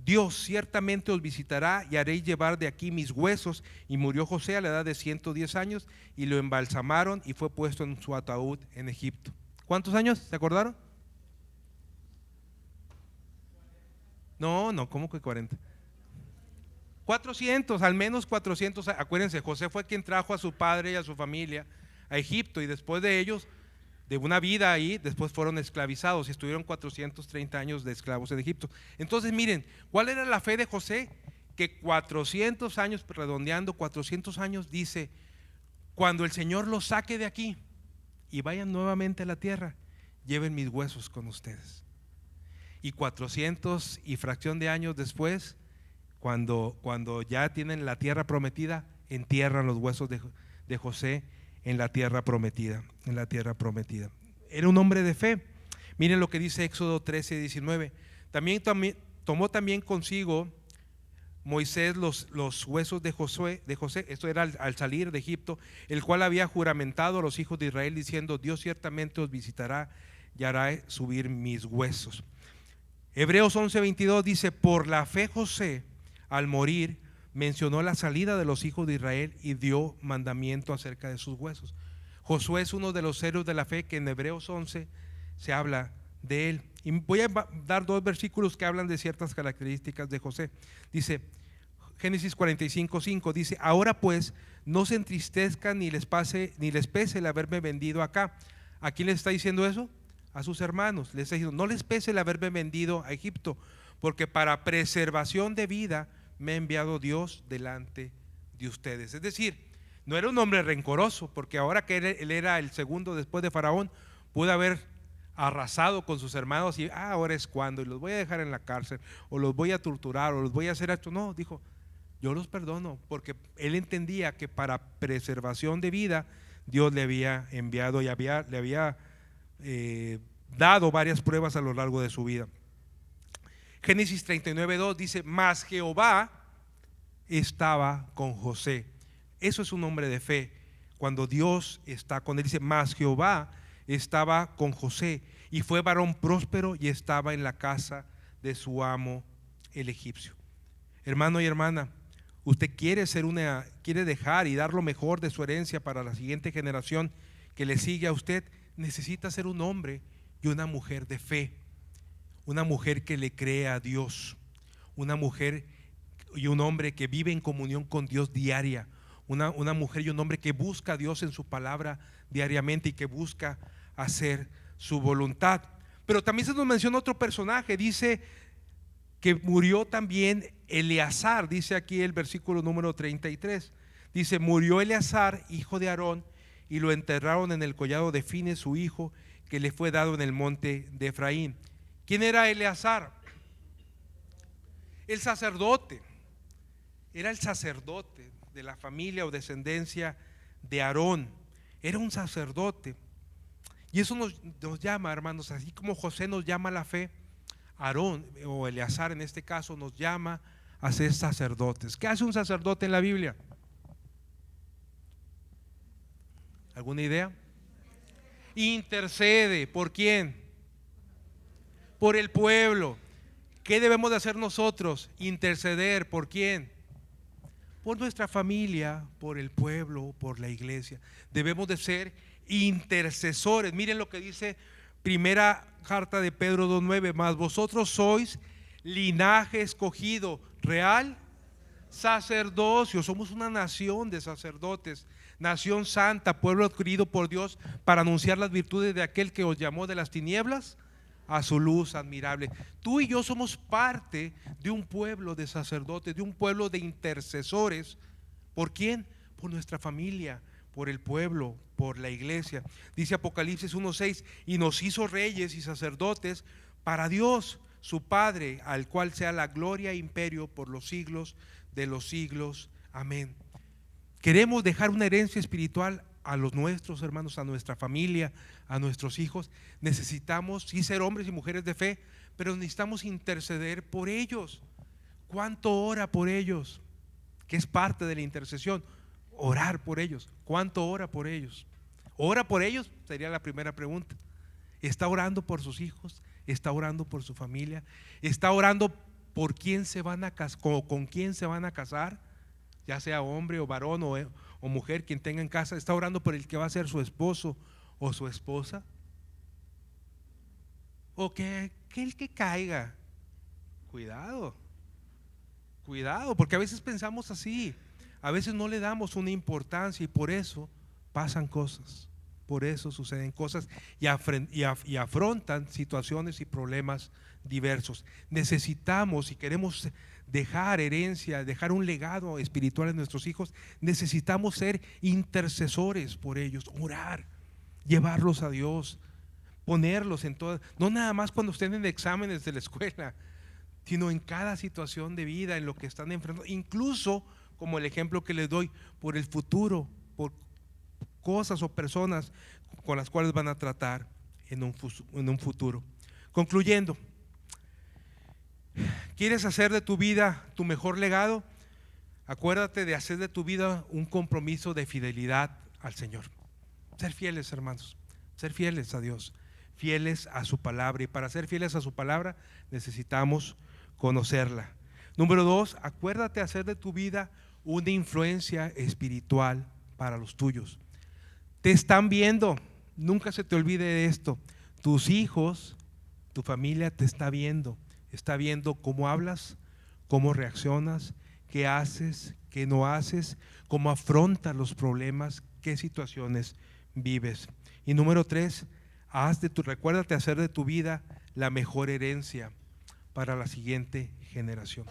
Dios ciertamente os visitará y haréis llevar de aquí mis huesos. Y murió José a la edad de 110 años y lo embalsamaron y fue puesto en su ataúd en Egipto. ¿Cuántos años? ¿Se acordaron? No, ¿cómo que 40? 400, al menos 400. Acuérdense, José fue quien trajo a su padre y a su familia a Egipto, y después de ellos, de una vida ahí, después fueron esclavizados y estuvieron 430 años de esclavos en Egipto. Entonces miren, ¿cuál era la fe de José? Que 400 años, redondeando 400 años, dice: cuando el Señor los saque de aquí y vayan nuevamente a la tierra, lleven mis huesos con ustedes. Y 400 y fracción de años después, cuando ya tienen la tierra prometida, entierran los huesos de José en la tierra prometida, en la tierra prometida. Era un hombre de fe. Miren lo que dice Éxodo 13:19. También tomó también consigo Moisés los huesos de José. Esto era al salir de Egipto, el cual había juramentado a los hijos de Israel diciendo: Dios ciertamente os visitará y hará subir mis huesos. Hebreos 11:22 dice: por la fe José, al morir, mencionó la salida de los hijos de Israel y dio mandamiento acerca de sus huesos. Josué es uno de los héroes de la fe que en Hebreos 11 se habla de él. Y voy a dar dos versículos que hablan de ciertas características de José. Dice Génesis 45:5, dice: ahora pues no se entristezcan ni les pese el haberme vendido acá. ¿A quién le está diciendo eso? A sus hermanos. Les está diciendo: no les pese el haberme vendido a Egipto, porque para preservación de vida me ha enviado Dios delante de ustedes. Es decir, no era un hombre rencoroso, porque ahora que él era el segundo después de Faraón, pudo haber arrasado con sus hermanos y ahora es cuando, y los voy a dejar en la cárcel, o los voy a torturar, o los voy a hacer esto. No, dijo: yo los perdono, porque él entendía que para preservación de vida Dios le había enviado y le había dado varias pruebas a lo largo de su vida. Génesis 39:2 dice: mas Jehová estaba con José. Eso es un hombre de fe, cuando Dios está con él. Dice: mas Jehová estaba con José, y fue varón próspero, y estaba en la casa de su amo el egipcio. Hermano y hermana, usted quiere dejar y dar lo mejor de su herencia para la siguiente generación que le sigue a usted. Necesita ser un hombre y una mujer de fe, una mujer que le cree a Dios, una mujer y un hombre que vive en comunión con Dios diaria, una mujer y un hombre que busca a Dios en su palabra diariamente y que busca hacer su voluntad. Pero también se nos menciona otro personaje. Dice que murió también Eleazar. Dice aquí el versículo número 33. Dice: murió Eleazar, hijo de Aarón, y lo enterraron en el collado de Fines, su hijo, que le fue dado en el monte de Efraín. ¿Quién era Eleazar? El sacerdote. Era el sacerdote de la familia o descendencia de Aarón. Era un sacerdote. Y eso nos llama, hermanos, así como José nos llama a la fe, Aarón o Eleazar en este caso nos llama a ser sacerdotes. ¿Qué hace un sacerdote en la Biblia? ¿Alguna idea? Intercede. ¿Por quién? Por el pueblo. ¿Qué debemos de hacer nosotros? Interceder. ¿Por quién? Por nuestra familia, por el pueblo, por la iglesia. Debemos de ser intercesores. Miren lo que dice primera carta de Pedro 2:9: mas vosotros sois linaje escogido, real sacerdocio. Somos una nación de sacerdotes, nación santa, pueblo adquirido por Dios para anunciar las virtudes de aquel que os llamó de las tinieblas a su luz admirable. Tú y yo somos parte de un pueblo de sacerdotes, de un pueblo de intercesores. ¿Por quién? Por nuestra familia, por el pueblo, por la iglesia. Dice Apocalipsis 1:6: y nos hizo reyes y sacerdotes para Dios su Padre, al cual sea la gloria e imperio por los siglos de los siglos. Amén. Queremos dejar una herencia espiritual a los nuestros hermanos, a nuestra familia, a nuestros hijos. Necesitamos sí ser hombres y mujeres de fe, pero necesitamos interceder por ellos. ¿Cuánto ora por ellos? Que es parte de la intercesión, orar por ellos. ¿Cuánto ora por ellos? ¿Ora por ellos? Sería la primera pregunta. ¿Está orando por sus hijos? ¿Está orando por su familia? ¿Está orando por quién se van a casar, con quién se van a casar? Ya sea hombre o varón o mujer, quien tenga en casa. ¿Está orando por el que va a ser su esposo o su esposa? ¿O que el que caiga? Cuidado, porque a veces pensamos así, a veces no le damos una importancia y por eso pasan cosas, por eso suceden cosas y afrontan situaciones y problemas diversos. Necesitamos, si queremos dejar herencia, dejar un legado espiritual en nuestros hijos, necesitamos ser intercesores por ellos, orar, llevarlos a Dios, ponerlos en todas, no nada más cuando estén en exámenes de la escuela, sino en cada situación de vida, en lo que están enfrentando, incluso como el ejemplo que les doy, por el futuro, por cosas o personas con las cuales van a tratar en un futuro. Concluyendo, ¿quieres hacer de tu vida tu mejor legado? Acuérdate de hacer de tu vida un compromiso de fidelidad al Señor. Ser fieles, hermanos, ser fieles a Dios, fieles a su palabra. Y para ser fieles a su palabra necesitamos conocerla. Número 2, acuérdate hacer de tu vida una influencia espiritual para los tuyos. Te están viendo, nunca se te olvide de esto. Tus hijos, tu familia te está viendo cómo hablas, cómo reaccionas, qué haces, qué no haces, cómo afrontas los problemas, qué situaciones vives. Y número 3, recuérdate hacer de tu vida la mejor herencia para la siguiente generación.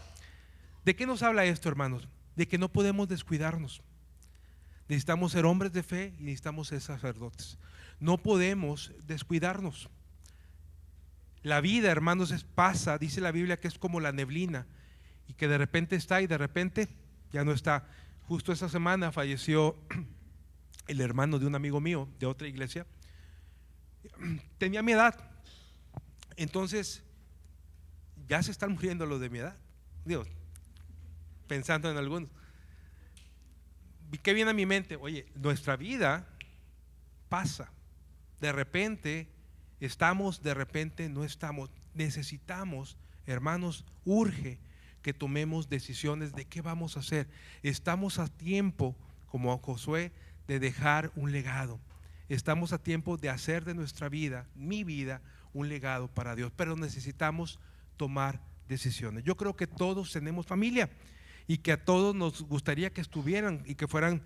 ¿De qué nos habla esto, hermanos? De que no podemos descuidarnos. Necesitamos ser hombres de fe y necesitamos ser sacerdotes. No podemos descuidarnos. La vida, hermanos, pasa, dice la Biblia que es como la neblina y que de repente está y de repente ya no está. Justo esa semana falleció el hermano de un amigo mío de otra iglesia. Tenía mi edad. Entonces, ya se están muriendo los de mi edad. Digo, pensando en algunos. ¿Qué viene a mi mente? Oye, nuestra vida pasa. De repente estamos, de repente no estamos. Necesitamos, hermanos, urge que tomemos decisiones de qué vamos a hacer. Estamos a tiempo, como Josué, de dejar un legado. Estamos a tiempo de hacer de nuestra vida, mi vida, un legado para Dios. Pero necesitamos tomar decisiones. Yo creo que todos tenemos familia y que a todos nos gustaría que estuvieran y que fueran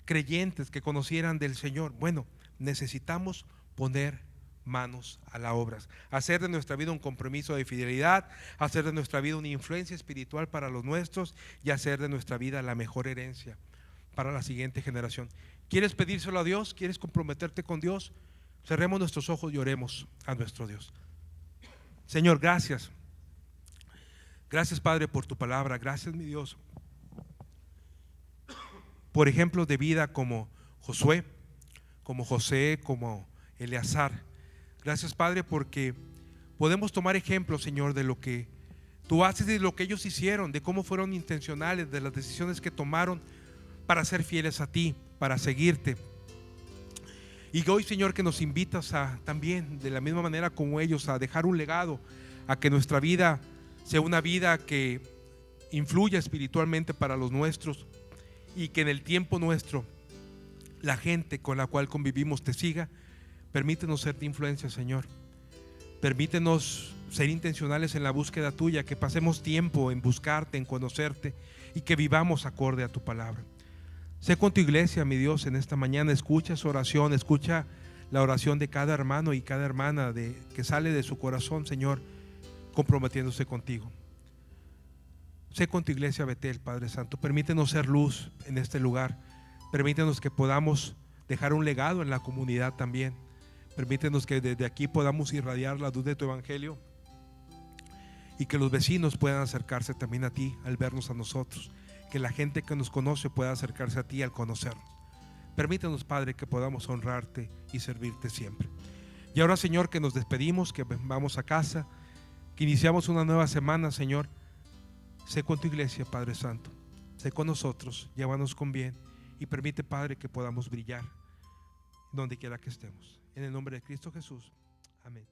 creyentes, que conocieran del Señor. Bueno, necesitamos poner manos a la obra, hacer de nuestra vida un compromiso de fidelidad, hacer de nuestra vida una influencia espiritual para los nuestros y hacer de nuestra vida la mejor herencia para la siguiente generación. ¿Quieres pedírselo a Dios? ¿Quieres comprometerte con Dios? Cerremos nuestros ojos y oremos a nuestro Dios. Señor, gracias. Gracias, Padre, por tu palabra. Gracias, mi Dios, por ejemplos de vida como Josué, como José, como Eleazar. Gracias, Padre, porque podemos tomar ejemplos, Señor, de lo que tú haces, de lo que ellos hicieron, de cómo fueron intencionales, de las decisiones que tomaron para ser fieles a ti, para seguirte. Y hoy, Señor, que nos invitas a también, de la misma manera como ellos, a dejar un legado, a que nuestra vida sea una vida que influya espiritualmente para los nuestros y que en el tiempo nuestro la gente con la cual convivimos te siga. Permítenos ser de influencia, Señor. Permítenos ser intencionales en la búsqueda tuya, que pasemos tiempo en buscarte, en conocerte y que vivamos acorde a tu palabra. Sé con tu iglesia, mi Dios, en esta mañana. Escucha su oración, escucha la oración de cada hermano y cada hermana que sale de su corazón, Señor, comprometiéndose contigo. Sé con tu iglesia, Betel, Padre Santo. Permítenos ser luz en este lugar. Permítenos que podamos dejar un legado en la comunidad también. Permítenos que desde aquí podamos irradiar la luz de tu evangelio y que los vecinos puedan acercarse también a ti al vernos a nosotros. Que la gente que nos conoce pueda acercarse a ti al conocernos. Permítenos, Padre, que podamos honrarte y servirte siempre. Y ahora, Señor, que nos despedimos, que vamos a casa, que iniciamos una nueva semana, Señor. Sé con tu iglesia, Padre Santo. Sé con nosotros, llévanos con bien y permite, Padre, que podamos brillar donde quiera que estemos. En el nombre de Cristo Jesús. Amén.